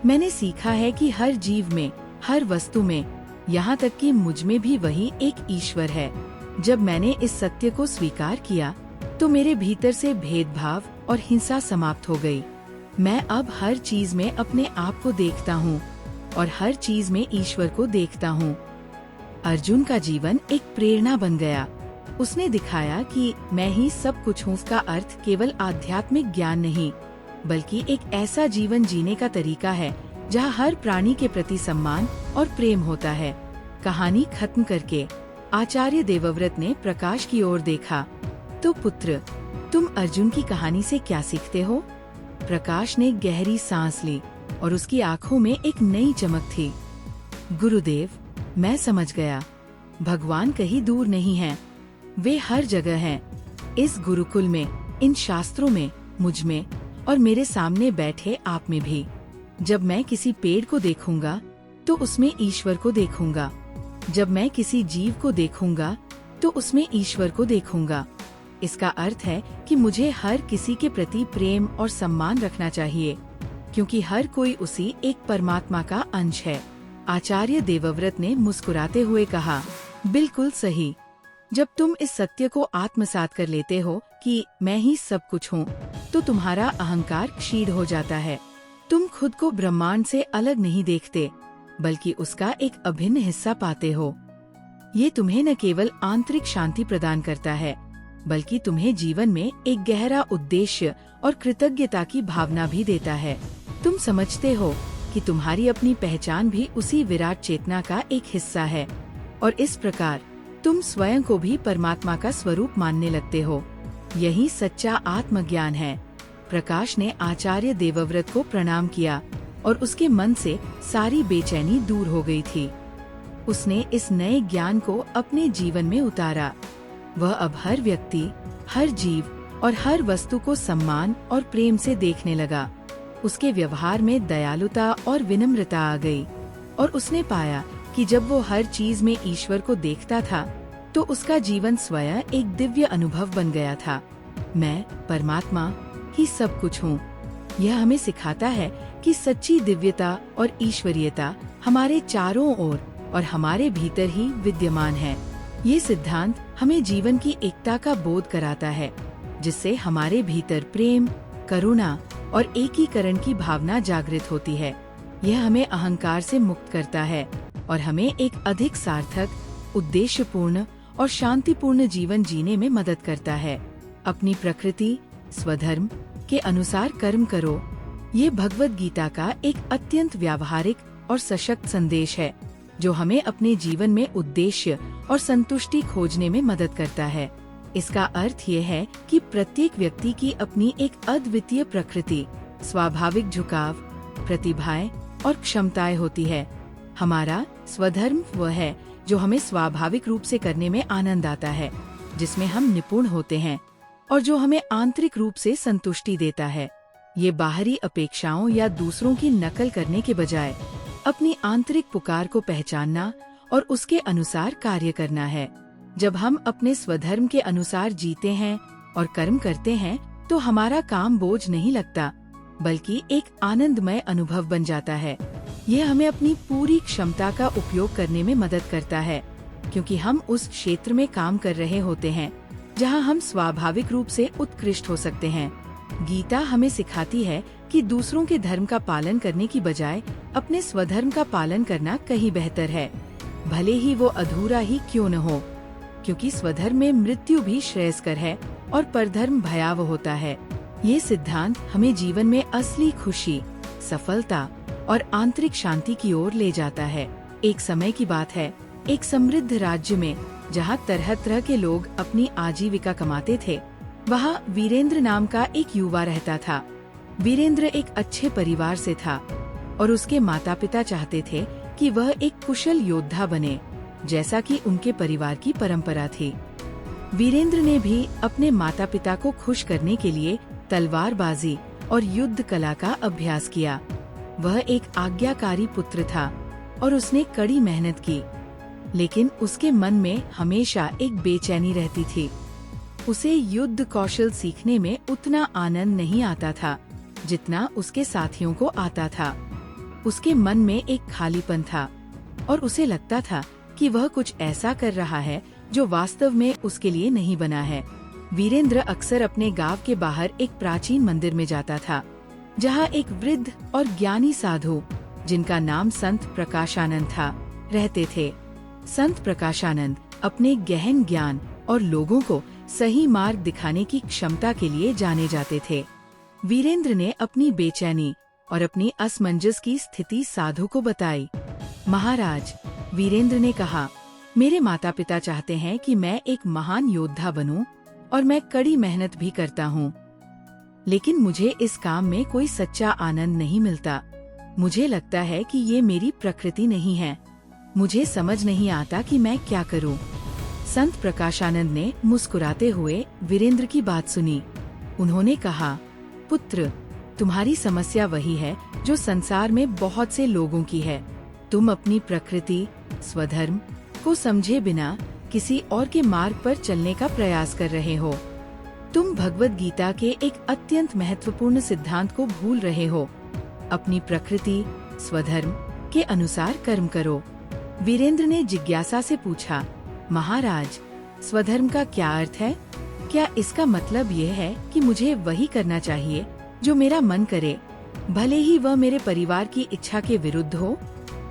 A: मैंने सीखा है कि हर जीव में, हर वस्तु में, यहाँ तक कि मुझ में भी वही एक ईश्वर है। जब मैंने इस सत्य को स्वीकार किया तो मेरे भीतर से भेदभाव और हिंसा समाप्त हो गई। मैं अब हर चीज में अपने आप को देखता हूँ और हर चीज में ईश्वर को देखता हूँ। अर्जुन का जीवन एक प्रेरणा बन गया। उसने दिखाया कि मैं ही सब कुछ हूँ का अर्थ केवल आध्यात्मिक ज्ञान नहीं, बल्कि एक ऐसा जीवन जीने का तरीका है जहाँ हर प्राणी के प्रति सम्मान और प्रेम होता है। कहानी खत्म करके आचार्य देवव्रत ने प्रकाश की ओर देखा। तो पुत्र, तुम अर्जुन की कहानी से क्या सीखते हो? प्रकाश ने गहरी सांस ली और उसकी आंखों में एक नई चमक थी। गुरुदेव, मैं समझ गया। भगवान कहीं दूर नहीं हैं, वे हर जगह हैं। इस गुरुकुल में, इन शास्त्रों में, मुझ में और मेरे सामने बैठे आप में भी। जब मैं किसी पेड़ को देखूंगा तो उसमें ईश्वर को देखूंगा। जब मैं किसी जीव को देखूंगा तो उसमें ईश्वर को देखूंगा। इसका अर्थ है कि मुझे हर किसी के प्रति प्रेम और सम्मान रखना चाहिए, क्योंकि हर कोई उसी एक परमात्मा का अंश है। आचार्य देवव्रत ने मुस्कुराते हुए कहा, बिल्कुल सही। जब तुम इस सत्य को आत्मसात कर लेते हो कि मैं ही सब कुछ हूँ, तो तुम्हारा अहंकार क्षीण हो जाता है। तुम खुद को ब्रह्मांड से अलग नहीं देखते, बल्कि उसका एक अभिन्न हिस्सा पाते हो। ये तुम्हें न केवल आंतरिक शांति प्रदान करता है, बल्कि तुम्हें जीवन में एक गहरा उद्देश्य और कृतज्ञता की भावना भी देता है। तुम समझते हो कि तुम्हारी अपनी पहचान भी उसी विराट चेतना का एक हिस्सा है, और इस प्रकार तुम स्वयं को भी परमात्मा का स्वरूप मानने लगते हो। यही सच्चा आत्मज्ञान है। प्रकाश ने आचार्य देवव्रत को प्रणाम किया और उसके मन से सारी बेचैनी दूर हो गई थी। उसने इस नए ज्ञान को अपने जीवन में उतारा। वह अब हर व्यक्ति, हर जीव और हर वस्तु को सम्मान और प्रेम से देखने लगा। उसके व्यवहार में दयालुता और विनम्रता आ गई, और उसने पाया कि जब वो हर चीज में ईश्वर को देखता था तो उसका जीवन स्वयं एक दिव्य अनुभव बन गया था। मैं, परमात्मा ही सब कुछ हूँ। यह हमें सिखाता है कि सच्ची दिव्यता और ईश्वरीयता हमारे चारों ओर और हमारे भीतर ही विद्यमान है। ये सिद्धांत हमें जीवन की एकता का बोध कराता है, जिससे हमारे भीतर प्रेम, करुणा और एकीकरण की भावना जागृत होती है। यह हमें अहंकार से मुक्त करता है और हमें एक अधिक सार्थक, उद्देश्यपूर्ण और शांतिपूर्ण जीवन जीने में मदद करता है। अपनी प्रकृति, स्वधर्म के अनुसार कर्म करो। ये भगवद गीता का एक अत्यंत व्यावहारिक और सशक्त संदेश है, जो हमें अपने जीवन में उद्देश्य और संतुष्टि खोजने में मदद करता है। इसका अर्थ ये है कि प्रत्येक व्यक्ति की अपनी एक अद्वितीय प्रकृति, स्वाभाविक झुकाव, प्रतिभाएं और क्षमताएं होती है। हमारा स्वधर्म वह है जो हमें स्वाभाविक रूप से करने में आनंद आता है, जिसमें हम निपुण होते हैं और जो हमें आंतरिक रूप से संतुष्टि देता है। ये बाहरी अपेक्षाओं या दूसरों की नकल करने के बजाय अपनी आंतरिक पुकार को पहचानना और उसके अनुसार कार्य करना है। जब हम अपने स्वधर्म के अनुसार जीते हैं और कर्म करते हैं, तो हमारा काम बोझ नहीं लगता, बल्कि एक आनंदमय अनुभव बन जाता है। यह हमें अपनी पूरी क्षमता का उपयोग करने में मदद करता है, क्योंकि हम उस क्षेत्र में काम कर रहे होते हैं जहां हम स्वाभाविक रूप से उत्कृष्ट हो सकते हैं। गीता हमें सिखाती है कि दूसरों के धर्म का पालन करने की बजाय अपने स्वधर्म का पालन करना कहीं बेहतर है, भले ही वो अधूरा ही क्यों न हो, क्योंकि स्वधर्म में मृत्यु भी श्रेयस्कर है और परधर्म भयावह होता है। ये सिद्धांत हमें जीवन में असली खुशी, सफलता और आंतरिक शांति की ओर ले जाता है। एक समय की बात है, एक समृद्ध राज्य में जहाँ तरह तरह के लोग अपनी आजीविका कमाते थे, वहाँ वीरेंद्र नाम का एक युवा रहता था। वीरेंद्र एक अच्छे परिवार से था और उसके माता पिता चाहते थे कि वह एक कुशल योद्धा बने, जैसा कि उनके परिवार की परंपरा थी। वीरेंद्र ने भी अपने माता पिता को खुश करने के लिए तलवारबाजी और युद्ध कला का अभ्यास किया। वह एक आज्ञाकारी पुत्र था और उसने कड़ी मेहनत की, लेकिन उसके मन में हमेशा एक बेचैनी रहती थी। उसे युद्ध कौशल सीखने में उतना आनंद नहीं आता था जितना उसके साथियों को आता था। उसके मन में एक खालीपन था और उसे लगता था कि वह कुछ ऐसा कर रहा है जो वास्तव में उसके लिए नहीं बना है। वीरेंद्र अक्सर अपने गांव के बाहर एक प्राचीन मंदिर में जाता था, जहां एक वृद्ध और ज्ञानी साधु, जिनका नाम संत प्रकाशानंद था, रहते थे। संत प्रकाशानंद अपने गहन ज्ञान और लोगों को सही मार्ग दिखाने की क्षमता के लिए जाने जाते थे। वीरेंद्र ने अपनी बेचैनी और अपनी असमंजस की स्थिति साधु को बताई। महाराज, वीरेंद्र ने कहा, मेरे माता पिता चाहते हैं कि मैं एक महान योद्धा बनूं और मैं कड़ी मेहनत भी करता हूं, लेकिन मुझे इस काम में कोई सच्चा आनंद नहीं मिलता। मुझे लगता है कि ये मेरी प्रकृति नहीं है। मुझे समझ नहीं आता कि मैं क्या करूं। संत प्रकाशानंद ने मुस्कुराते हुए वीरेंद्र की बात सुनी। उन्होंने कहा, पुत्र, तुम्हारी समस्या वही है जो संसार में बहुत से लोगों की है। तुम अपनी प्रकृति, स्वधर्म को समझे बिना किसी और के मार्ग पर चलने का प्रयास कर रहे हो। तुम भगवद गीता के एक अत्यंत महत्वपूर्ण सिद्धांत को भूल रहे हो। अपनी प्रकृति, स्वधर्म के अनुसार कर्म करो। वीरेंद्र ने जिज्ञासा से पूछा, महाराज, स्वधर्म का क्या अर्थ है? क्या इसका मतलब यह है कि मुझे वही करना चाहिए जो मेरा मन करे, भले ही वह मेरे परिवार की इच्छा के विरुद्ध हो?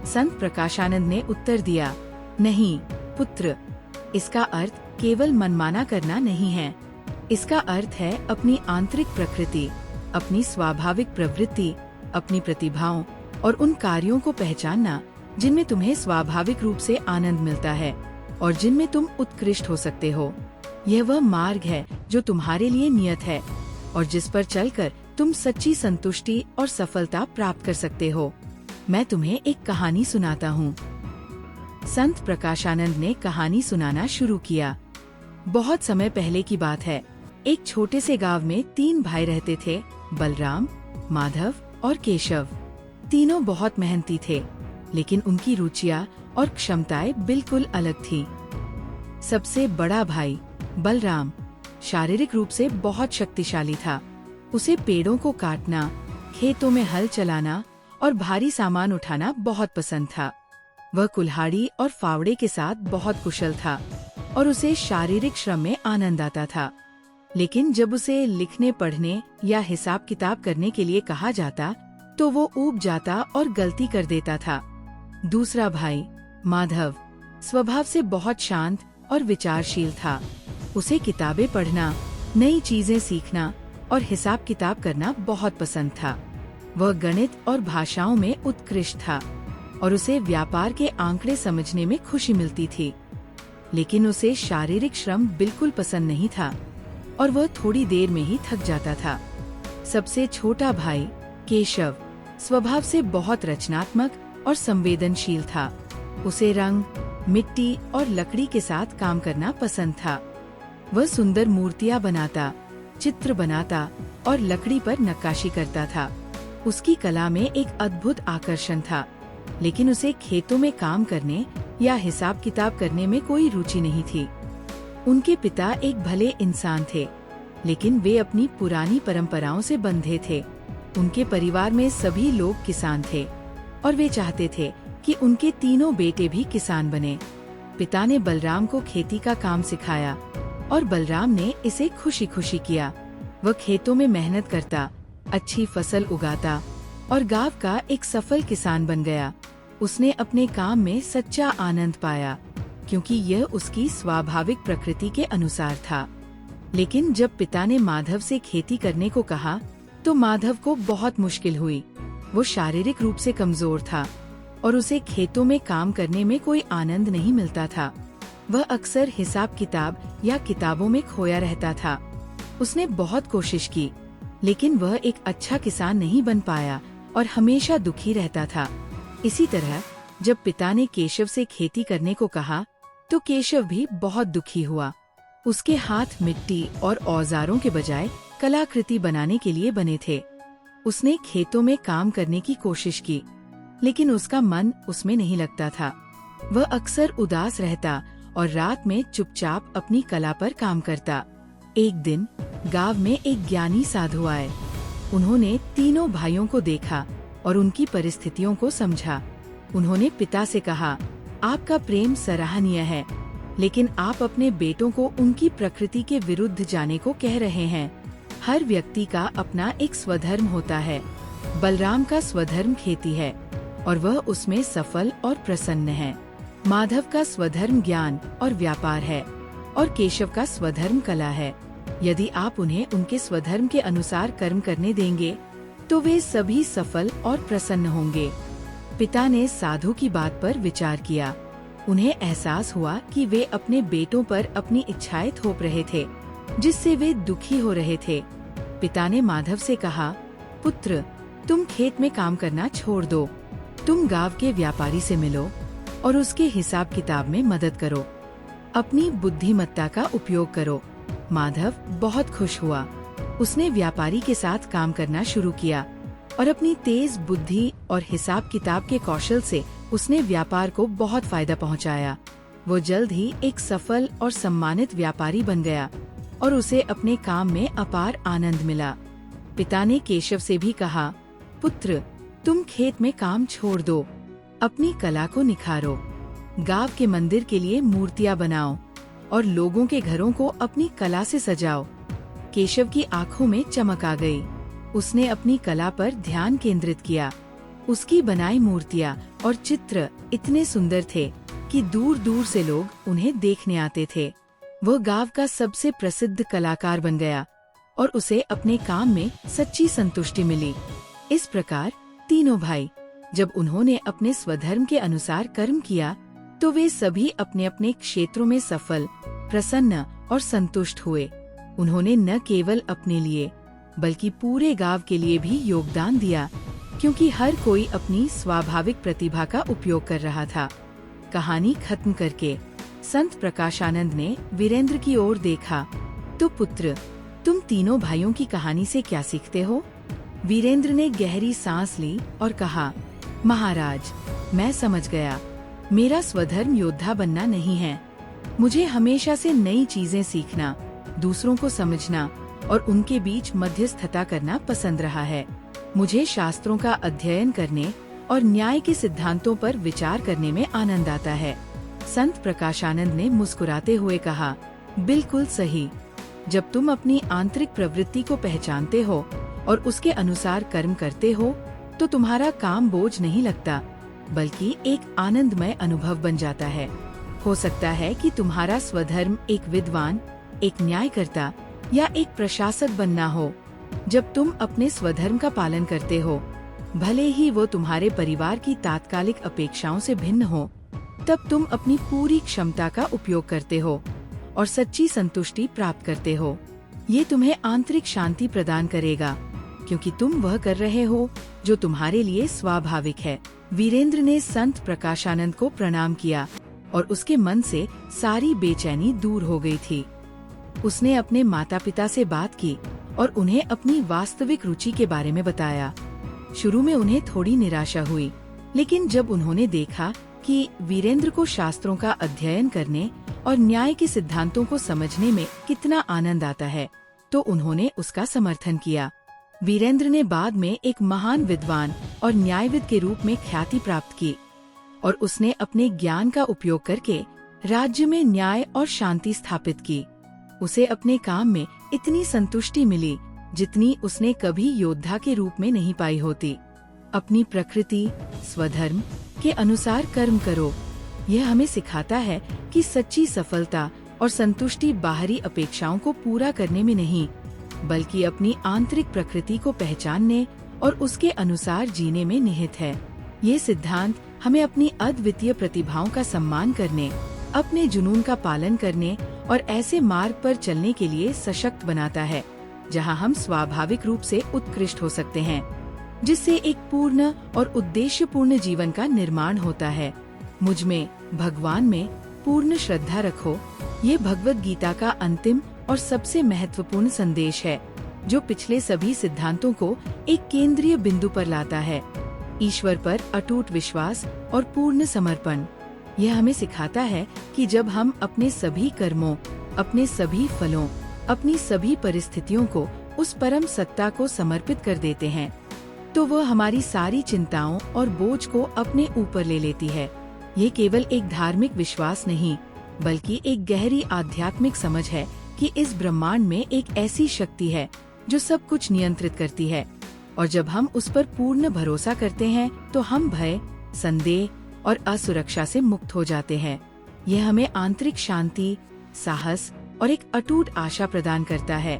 A: संत प्रकाशानंद ने उत्तर दिया, नहीं पुत्र, इसका अर्थ केवल मनमाना करना नहीं है। इसका अर्थ है अपनी आंतरिक प्रकृति, अपनी स्वाभाविक प्रवृत्ति, अपनी प्रतिभाओं और उन कार्यों को पहचानना जिनमें तुम्हें स्वाभाविक रूप से आनंद मिलता है और जिनमें तुम उत्कृष्ट हो सकते हो। यह वह मार्ग है जो तुम्हारे लिए नियत है और जिस पर चलकर तुम सच्ची संतुष्टि और सफलता प्राप्त कर सकते हो। मैं तुम्हें एक कहानी सुनाता हूँ। संत प्रकाशानंद ने कहानी सुनाना शुरू किया। बहुत समय पहले की बात है। एक छोटे से गांव में 3 भाई रहते थे, बलराम, माधव और केशव। तीनों बहुत मेहनती थे, लेकिन उनकी रुचियाँ और क्षमताएं बिल्कुल अलग थीं। सबसे बड़ा भाई बलराम शारीरिक रूप से बहुत शक्तिशाली था। उसे पेड़ों को काटना, खेतों में हल चलाना और भारी सामान उठाना बहुत पसंद था। वह कुल्हाड़ी और फावड़े के साथ बहुत कुशल था और उसे शारीरिक श्रम में आनंद आता था। लेकिन जब उसे लिखने, पढ़ने या हिसाब किताब करने के लिए कहा जाता तो वो ऊब जाता और गलती कर देता था। दूसरा भाई माधव स्वभाव से बहुत शांत और विचारशील था। उसे किताबें पढ़ना, नई चीजें सीखना और हिसाब किताब करना बहुत पसंद था। वह गणित और भाषाओं में उत्कृष्ट था और उसे व्यापार के आंकड़े समझने में खुशी मिलती थी। लेकिन उसे शारीरिक श्रम बिल्कुल पसंद नहीं था और वह थोड़ी देर में ही थक जाता था। सबसे छोटा भाई केशव स्वभाव से बहुत रचनात्मक और संवेदनशील था। उसे रंग, मिट्टी और लकड़ी के साथ काम करना पसंद था। वह सुंदर मूर्तियां बनाता, चित्र बनाता और लकड़ी पर नक्काशी करता था। उसकी कला में एक अद्भुत आकर्षण था, लेकिन उसे खेतों में काम करने या हिसाब किताब करने में कोई रुचि नहीं थी। उनके पिता एक भले इंसान थे, लेकिन वे अपनी पुरानी परंपराओं से बंधे थे। उनके परिवार में सभी लोग किसान थे और वे चाहते थे कि उनके तीनों बेटे भी किसान बने। पिता ने बलराम को खेती का काम सिखाया और बलराम ने इसे खुशी खुशी किया। वह खेतों में मेहनत करता, अच्छी फसल उगाता और गांव का एक सफल किसान बन गया। उसने अपने काम में सच्चा आनंद पाया, क्योंकि यह उसकी स्वाभाविक प्रकृति के अनुसार था। लेकिन जब पिता ने माधव से खेती करने को कहा, तो माधव को बहुत मुश्किल हुई। वो शारीरिक रूप से कमजोर था और उसे खेतों में काम करने में कोई आनंद नहीं मिलता था। वह अक्सर हिसाब किताब या किताबों में खोया रहता था। उसने बहुत कोशिश की, लेकिन वह एक अच्छा किसान नहीं बन पाया और हमेशा दुखी रहता था। इसी तरह जब पिता ने केशव से खेती करने को कहा, तो केशव भी बहुत दुखी हुआ। उसके हाथ मिट्टी और औजारों के बजाय कलाकृति बनाने के लिए बने थे। उसने खेतों में काम करने की कोशिश की, लेकिन उसका मन उसमें नहीं लगता था। वह अक्सर उदास रहता और रात में चुपचाप अपनी कला पर काम करता। एक दिन गांव में एक ज्ञानी साधु आए। उन्होंने तीनों भाइयों को देखा और उनकी परिस्थितियों को समझा। उन्होंने पिता से कहा, आपका प्रेम सराहनीय है, लेकिन आप अपने बेटों को उनकी प्रकृति के विरुद्ध जाने को कह रहे हैं। हर व्यक्ति का अपना एक स्वधर्म होता है। बलराम का स्वधर्म खेती है और वह उसमें सफल और प्रसन्न है। माधव का स्वधर्म ज्ञान और व्यापार है और केशव का स्वधर्म कला है। यदि आप उन्हें उनके स्वधर्म के अनुसार कर्म करने देंगे तो वे सभी सफल और प्रसन्न होंगे। पिता ने साधु की बात पर विचार किया। उन्हें एहसास हुआ कि वे अपने बेटों पर अपनी इच्छाएं थोप रहे थे, जिससे वे दुखी हो रहे थे। पिता ने माधव से कहा, पुत्र, तुम खेत में काम करना छोड़ दो। तुम गांव के व्यापारी से मिलो और उसके हिसाब किताब में मदद करो। अपनी बुद्धिमत्ता का उपयोग करो। माधव बहुत खुश हुआ। उसने व्यापारी के साथ काम करना शुरू किया और अपनी तेज बुद्धि और हिसाब किताब के कौशल से उसने व्यापार को बहुत फायदा पहुंचाया। वो जल्द ही एक सफल और सम्मानित व्यापारी बन गया और उसे अपने काम में अपार आनंद मिला। पिता ने केशव से भी कहा, पुत्र, तुम खेत में काम छोड़ दो, अपनी कला को निखारो। गांव के मंदिर के लिए मूर्तियां बनाओ और लोगों के घरों को अपनी कला से सजाओ। केशव की आंखों में चमक आ गई। उसने अपनी कला पर ध्यान केंद्रित किया। उसकी बनाई मूर्तियां और चित्र इतने सुंदर थे कि दूर दूर से लोग उन्हें देखने आते थे। वह गांव का सबसे प्रसिद्ध कलाकार बन गया और उसे अपने काम में सच्ची संतुष्टि मिली। इस प्रकार तीनों भाई, जब उन्होंने अपने स्वधर्म के अनुसार कर्म किया, तो वे सभी अपने अपने क्षेत्रों में सफल, प्रसन्न और संतुष्ट हुए। उन्होंने न केवल अपने लिए बल्कि पूरे गांव के लिए भी योगदान दिया, क्योंकि हर कोई अपनी स्वाभाविक प्रतिभा का उपयोग कर रहा था। कहानी खत्म करके संत प्रकाशानंद ने वीरेंद्र की ओर देखा, तो पुत्र, तुम तीनों भाइयों की कहानी से क्या सीखते हो? वीरेंद्र ने गहरी सांस ली और कहा, महाराज, मैं समझ गया। मेरा स्वधर्म योद्धा बनना नहीं है। मुझे हमेशा से नई चीजें सीखना, दूसरों को समझना और उनके बीच मध्यस्थता करना पसंद रहा है। मुझे शास्त्रों का अध्ययन करने और न्याय के सिद्धांतों पर विचार करने में आनंद आता है। संत प्रकाशानंद ने मुस्कुराते हुए कहा, बिल्कुल सही। जब तुम अपनी आंतरिक प्रवृत्ति को पहचानते हो और उसके अनुसार कर्म करते हो, तो तुम्हारा काम बोझ नहीं लगता, बल्कि एक आनंदमय अनुभव बन जाता है। हो सकता है कि तुम्हारा स्वधर्म एक विद्वान, एक न्यायकर्ता या एक प्रशासक बनना हो। जब तुम अपने स्वधर्म का पालन करते हो, भले ही वो तुम्हारे परिवार की तात्कालिक अपेक्षाओं से भिन्न हो, तब तुम अपनी पूरी क्षमता का उपयोग करते हो और सच्ची संतुष्टि प्राप्त करते हो। ये तुम्हें आंतरिक शांति प्रदान करेगा, क्योंकि तुम वह कर रहे हो जो तुम्हारे लिए स्वाभाविक है। वीरेंद्र ने संत प्रकाशानंद को प्रणाम किया और उसके मन से सारी बेचैनी दूर हो गई थी। उसने अपने माता पिता से बात की और उन्हें अपनी वास्तविक रुचि के बारे में बताया। शुरू में उन्हें थोड़ी निराशा हुई, लेकिन जब उन्होंने देखा कि वीरेंद्र को शास्त्रों का अध्ययन करने और न्याय के सिद्धांतों को समझने में कितना आनंद आता है, तो उन्होंने उसका समर्थन किया। वीरेंद्र ने बाद में एक महान विद्वान और न्यायविद के रूप में ख्याति प्राप्त की और उसने अपने ज्ञान का उपयोग करके राज्य में न्याय और शांति स्थापित की। उसे अपने काम में इतनी संतुष्टि मिली जितनी उसने कभी योद्धा के रूप में नहीं पाई होती। अपनी प्रकृति, स्वधर्म के अनुसार कर्म करो। यह हमें सिखाता है कि सच्ची सफलता और संतुष्टि बाहरी अपेक्षाओं को पूरा करने में नहीं, बल्कि अपनी आंतरिक प्रकृति को पहचानने और उसके अनुसार जीने में निहित है। ये सिद्धांत हमें अपनी अद्वितीय प्रतिभाओं का सम्मान करने, अपने जुनून का पालन करने और ऐसे मार्ग पर चलने के लिए सशक्त बनाता है जहां हम स्वाभाविक रूप से उत्कृष्ट हो सकते हैं, जिससे एक पूर्ण और उद्देश्यपूर्ण जीवन का निर्माण होता है। मुझ में, भगवान में पूर्ण श्रद्धा रखो। ये भगवद गीता का अंतिम और सबसे महत्वपूर्ण संदेश है। जो पिछले सभी सिद्धांतों को एक केंद्रीय बिंदु पर लाता है, ईश्वर पर अटूट विश्वास और पूर्ण समर्पण। यह हमें सिखाता है कि जब हम अपने सभी कर्मों, अपने सभी फलों, अपनी सभी परिस्थितियों को उस परम सत्ता को समर्पित कर देते हैं, तो वह हमारी सारी चिंताओं और बोझ को अपने ऊपर ले लेती है। ये केवल एक धार्मिक विश्वास नहीं, बल्कि एक गहरी आध्यात्मिक समझ है कि इस ब्रह्मांड में एक ऐसी शक्ति है जो सब कुछ नियंत्रित करती है, और जब हम उस पर पूर्ण भरोसा करते हैं तो हम भय, संदेह और असुरक्षा से मुक्त हो जाते हैं। यह हमें आंतरिक शांति, साहस और एक अटूट आशा प्रदान करता है,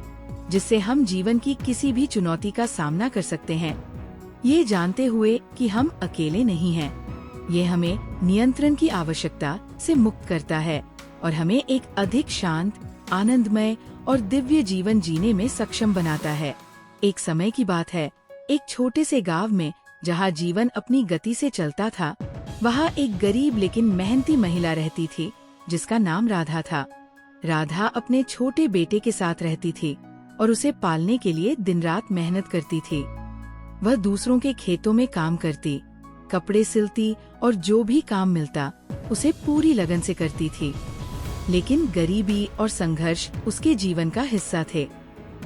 A: जिससे हम जीवन की किसी भी चुनौती का सामना कर सकते हैं, ये जानते हुए कि हम अकेले नहीं हैं। ये हमें नियंत्रण की आवश्यकता से मुक्त करता है और हमें एक अधिक शांत, आनंदमय और दिव्य जीवन जीने में सक्षम बनाता है। एक समय की बात है, एक छोटे से गांव में जहां जीवन अपनी गति से चलता था, वहां एक गरीब लेकिन मेहनती महिला रहती थी जिसका नाम राधा था। राधा अपने छोटे बेटे के साथ रहती थी और उसे पालने के लिए दिन रात मेहनत करती थी। वह दूसरों के खेतों में काम करती, कपड़े सिलती और जो भी काम मिलता उसे पूरी लगन से करती थी। लेकिन गरीबी और संघर्ष उसके जीवन का हिस्सा थे।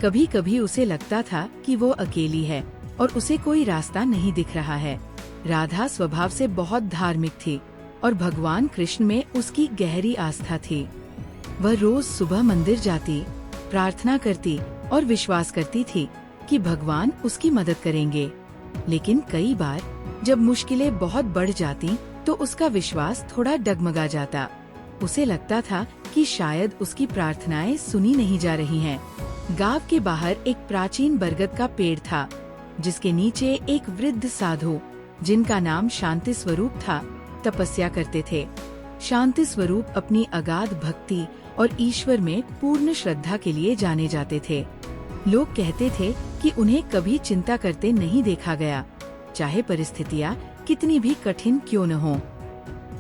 A: कभी कभी उसे लगता था कि वो अकेली है और उसे कोई रास्ता नहीं दिख रहा है। राधा स्वभाव से बहुत धार्मिक थी और भगवान कृष्ण में उसकी गहरी आस्था थी। वह रोज सुबह मंदिर जाती, प्रार्थना करती और विश्वास करती थी कि भगवान उसकी मदद करेंगे। लेकिन कई बार जब मुश्किलें बहुत बढ़ जाती तो उसका विश्वास थोड़ा डगमगा जाता। उसे लगता था कि शायद उसकी प्रार्थनाएं सुनी नहीं जा रही हैं। गांव के बाहर एक प्राचीन बरगद का पेड़ था, जिसके नीचे एक वृद्ध साधु, जिनका नाम शांति स्वरूप था, तपस्या करते थे। शांति स्वरूप अपनी अगाध भक्ति और ईश्वर में पूर्ण श्रद्धा के लिए जाने जाते थे। लोग कहते थे कि उन्हें कभी चिंता करते नहीं देखा गया, चाहे परिस्थितियाँ कितनी भी कठिन क्यों न हो।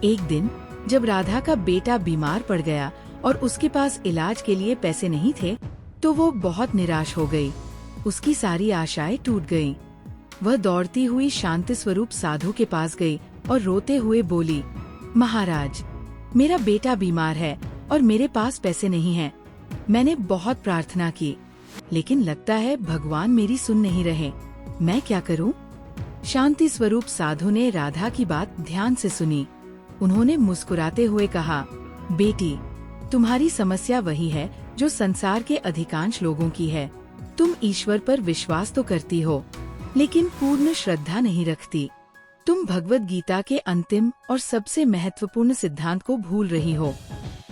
A: एक दिन जब राधा का बेटा बीमार पड़ गया और उसके पास इलाज के लिए पैसे नहीं थे, तो वो बहुत निराश हो गई। उसकी सारी आशाएं टूट गईं। वह दौड़ती हुई शांति स्वरूप साधु के पास गई और रोते हुए बोली, महाराज, मेरा बेटा बीमार है और मेरे पास पैसे नहीं हैं। मैंने बहुत प्रार्थना की, लेकिन लगता है भगवान मेरी सुन नहीं रहे। मैं क्या करूं? शांति स्वरूप साधु ने राधा की बात ध्यान से सुनी। उन्होंने मुस्कुराते हुए कहा, बेटी, तुम्हारी समस्या वही है जो संसार के अधिकांश लोगों की है। तुम ईश्वर पर विश्वास तो करती हो, लेकिन पूर्ण श्रद्धा नहीं रखती। तुम भगवत गीता के अंतिम और सबसे महत्वपूर्ण सिद्धांत को भूल रही हो।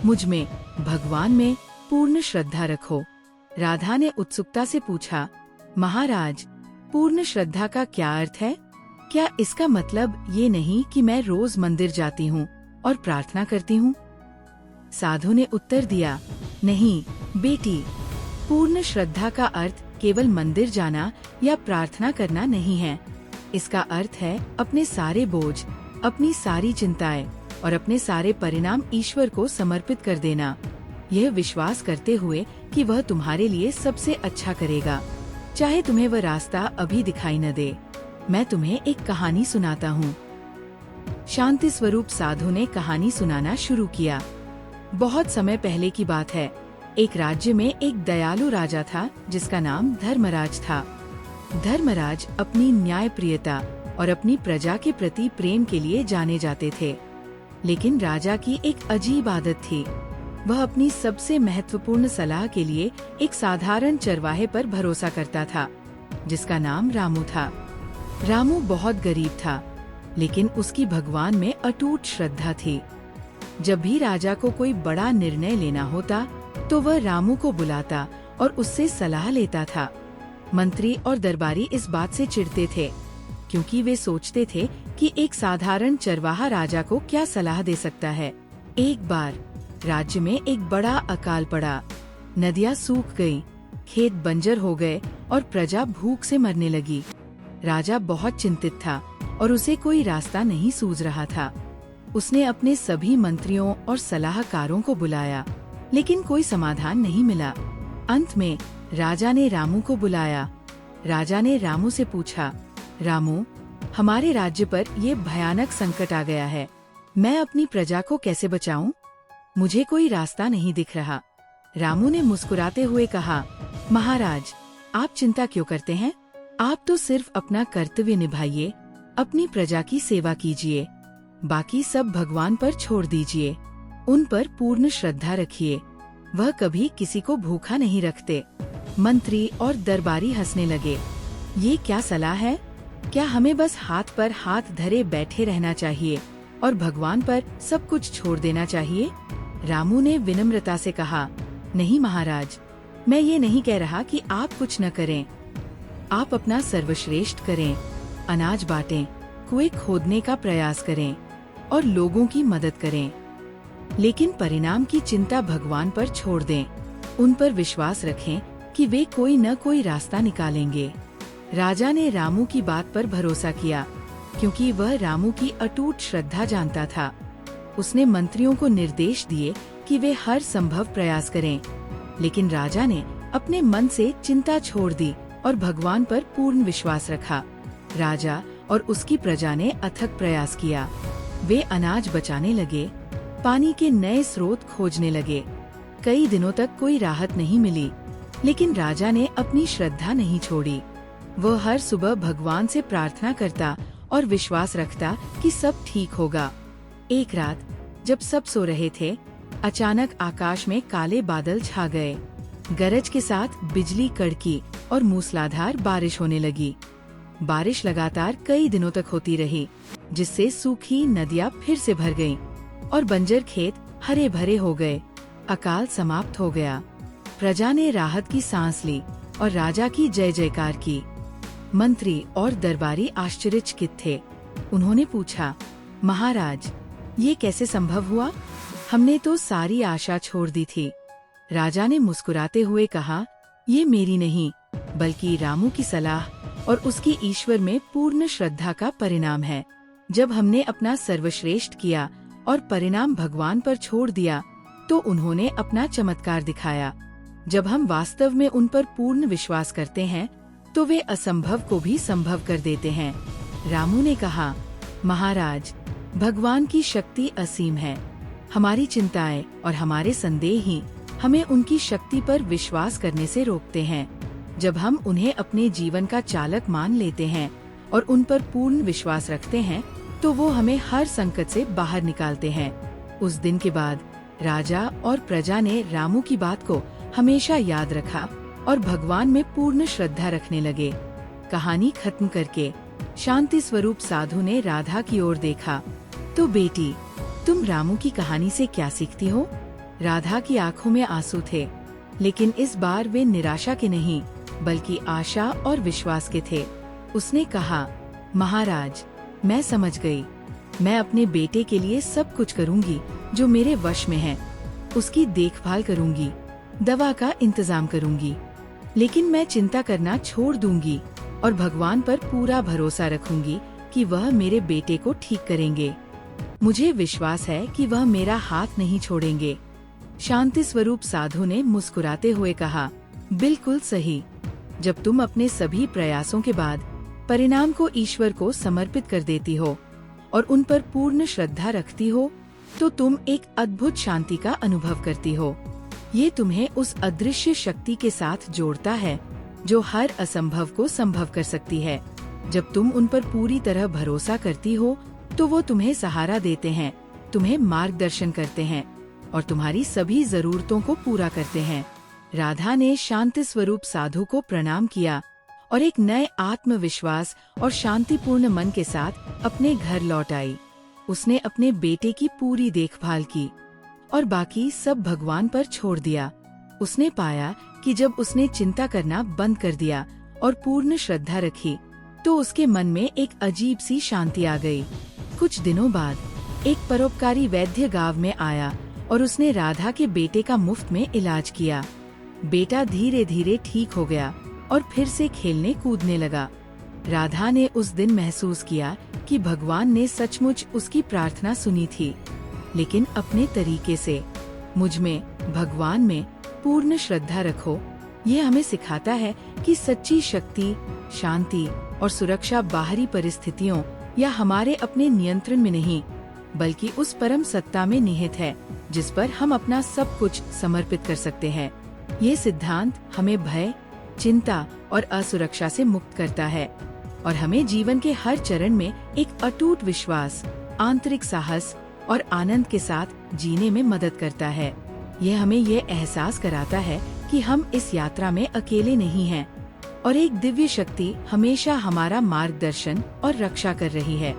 A: मुझ में, भगवान में पूर्ण श्रद्धा रखो। राधा ने उत्सुकता से पूछा, महाराज, पूर्ण श्रद्धा का क्या अर्थ है? क्या इसका मतलब ये नहीं कि मैं रोज मंदिर जाती हूँ और प्रार्थना करती हूँ? साधु ने उत्तर दिया, नहीं बेटी, पूर्ण श्रद्धा का अर्थ केवल मंदिर जाना या प्रार्थना करना नहीं है। इसका अर्थ है अपने सारे बोझ, अपनी सारी चिंताएं और अपने सारे परिणाम ईश्वर को समर्पित कर देना, यह विश्वास करते हुए कि वह तुम्हारे लिए सबसे अच्छा करेगा, चाहे तुम्हें वह रास्ता अभी दिखाई न दे। मैं तुम्हें एक कहानी सुनाता हूँ। शांति स्वरूप साधु ने कहानी सुनाना शुरू किया। बहुत समय पहले की बात है। एक राज्य में एक दयालु राजा था जिसका नाम धर्मराज था। धर्मराज अपनी न्यायप्रियता और अपनी प्रजा के प्रति प्रेम के लिए जाने जाते थे। लेकिन राजा की एक अजीब आदत थी। वह अपनी सबसे महत्वपूर्ण सलाह के लिए एक साधारण चरवाहे पर भरोसा करता था, जिसका नाम रामू था। रामू बहुत गरीब था, लेकिन उसकी भगवान में अटूट श्रद्धा थी। जब भी राजा को कोई बड़ा निर्णय लेना होता, तो वह रामू को बुलाता और उससे सलाह लेता था। मंत्री और दरबारी इस बात से चिढ़ते थे, क्योंकि वे सोचते थे कि एक साधारण चरवाहा राजा को क्या सलाह दे सकता है। एक बार राज्य में एक बड़ा अकाल पड़ा। नदियाँ सूख गईं, खेत बंजर हो गए और प्रजा भूख से मरने लगी। राजा बहुत चिंतित था और उसे कोई रास्ता नहीं सूझ रहा था। उसने अपने सभी मंत्रियों और सलाहकारों को बुलाया, लेकिन कोई समाधान नहीं मिला। अंत में राजा ने रामू को बुलाया। राजा ने रामू से पूछा, रामू, हमारे राज्य पर ये भयानक संकट आ गया है, मैं अपनी प्रजा को कैसे बचाऊं? मुझे कोई रास्ता नहीं दिख रहा। रामू ने मुस्कुराते हुए कहा, महाराज, आप चिंता क्यों करते हैं? आप तो सिर्फ अपना कर्तव्य निभाइए, अपनी प्रजा की सेवा कीजिए, बाकी सब भगवान पर छोड़ दीजिए। उन पर पूर्ण श्रद्धा रखिए, वह कभी किसी को भूखा नहीं रखते। मंत्री और दरबारी हंसने लगे। ये क्या सलाह है? क्या हमें बस हाथ पर हाथ धरे बैठे रहना चाहिए और भगवान पर सब कुछ छोड़ देना चाहिए? रामू ने विनम्रता से कहा, नहीं महाराज, मैं ये नहीं कह रहा कि आप कुछ न करें। आप अपना सर्वश्रेष्ठ करें, अनाज बांटें, कुएं खोदने का प्रयास करें और लोगों की मदद करें। लेकिन परिणाम की चिंता भगवान पर छोड़ दें। उन पर विश्वास रखें कि वे कोई न कोई रास्ता निकालेंगे। राजा ने रामू की बात पर भरोसा किया, क्योंकि वह रामू की अटूट श्रद्धा जानता था। उसने मंत्रियों को निर्देश दिए कि वे हर संभव प्रयास करें, लेकिन राजा ने अपने मन से चिंता छोड़ दी और भगवान पर पूर्ण विश्वास रखा। राजा और उसकी प्रजा ने अथक प्रयास किया। वे अनाज बचाने लगे, पानी के नए स्रोत खोजने लगे। कई दिनों तक कोई राहत नहीं मिली, लेकिन राजा ने अपनी श्रद्धा नहीं छोड़ी। वह हर सुबह भगवान से प्रार्थना करता और विश्वास रखता कि सब ठीक होगा। एक रात जब सब सो रहे थे, अचानक आकाश में काले बादल छा गए। गरज के साथ बिजली कड़की और मूसलाधार बारिश होने लगी। बारिश लगातार कई दिनों तक होती रही, जिससे सूखी नदियां फिर से भर गईं और बंजर खेत हरे भरे हो गए। अकाल समाप्त हो गया। प्रजा ने राहत की सांस ली और राजा की जय जयकार की। मंत्री और दरबारी आश्चर्यचकित थे। उन्होंने पूछा, महाराज, ये कैसे संभव हुआ? हमने तो सारी आशा छोड़ दी थी। राजा ने मुस्कुराते हुए कहा, ये मेरी नहीं, बल्कि रामू की सलाह और उसकी ईश्वर में पूर्ण श्रद्धा का परिणाम है। जब हमने अपना सर्वश्रेष्ठ किया और परिणाम भगवान पर छोड़ दिया, तो उन्होंने अपना चमत्कार दिखाया। जब हम वास्तव में उन पर पूर्ण विश्वास करते हैं, तो वे असंभव को भी संभव कर देते हैं। रामू ने कहा, महाराज, भगवान की शक्ति असीम है। हमारी चिंताएं और हमारे संदेह ही हमें उनकी शक्ति पर विश्वास करने से रोकते हैं। जब हम उन्हें अपने जीवन का चालक मान लेते हैं और उन पर पूर्ण विश्वास रखते हैं, तो वो हमें हर संकट से बाहर निकालते हैं। उस दिन के बाद राजा और प्रजा ने रामू की बात को हमेशा याद रखा और भगवान में पूर्ण श्रद्धा रखने लगे। कहानी खत्म करके शांति स्वरूप साधु ने राधा की ओर देखा। तो बेटी, तुम रामू की कहानी से क्या सीखती हो? राधा की आंखों में आंसू थे, लेकिन इस बार वे निराशा के नहीं, बल्कि आशा और विश्वास के थे। उसने कहा, महाराज, मैं समझ गई। मैं अपने बेटे के लिए सब कुछ करूंगी जो मेरे वश में है। उसकी देखभाल करूंगी, दवा का इंतजाम करूंगी, लेकिन मैं चिंता करना छोड़ दूंगी और भगवान पर पूरा भरोसा रखूंगी कि वह मेरे बेटे को ठीक करेंगे। मुझे विश्वास है कि वह मेरा हाथ नहीं छोड़ेंगे। शांति स्वरूप साधु ने मुस्कुराते हुए कहा, बिल्कुल सही। जब तुम अपने सभी प्रयासों के बाद परिणाम को ईश्वर को समर्पित कर देती हो और उन पर पूर्ण श्रद्धा रखती हो, तो तुम एक अद्भुत शांति का अनुभव करती हो। ये तुम्हें उस अदृश्य शक्ति के साथ जोड़ता है जो हर असंभव को संभव कर सकती है। जब तुम उन पर पूरी तरह भरोसा करती हो, तो वो तुम्हें सहारा देते हैं, तुम्हें मार्गदर्शन करते हैं और तुम्हारी सभी जरूरतों को पूरा करते हैं। राधा ने शांति स्वरूप साधु को प्रणाम किया और एक नए आत्मविश्वास और शांतिपूर्ण मन के साथ अपने घर लौट आई। उसने अपने बेटे की पूरी देखभाल की और बाकी सब भगवान पर छोड़ दिया। उसने पाया कि जब उसने चिंता करना बंद कर दिया और पूर्ण श्रद्धा रखी, तो उसके मन में एक अजीब सी शांति आ गई। कुछ दिनों बाद एक परोपकारी वैद्य गांव में आया और उसने राधा के बेटे का मुफ्त में इलाज किया। बेटा धीरे धीरे ठीक हो गया और फिर से खेलने कूदने लगा। राधा ने उस दिन महसूस किया कि भगवान ने सचमुच उसकी प्रार्थना सुनी थी, लेकिन अपने तरीके से। मुझ में, भगवान में पूर्ण श्रद्धा रखो ये हमें सिखाता है कि सच्ची शक्ति, शांति और सुरक्षा बाहरी परिस्थितियों या हमारे अपने नियंत्रण में नहीं, बल्कि उस परम सत्ता में निहित है, जिस पर हम अपना सब कुछ समर्पित कर सकते हैं। ये सिद्धांत हमें भय, चिंता और असुरक्षा से मुक्त करता है और हमें जीवन के हर चरण में एक अटूट विश्वास, आंतरिक साहस और आनंद के साथ जीने में मदद करता है। यह हमें ये एहसास कराता है कि हम इस यात्रा में अकेले नहीं हैं और एक दिव्य शक्ति हमेशा हमारा मार्गदर्शन और रक्षा कर रही है।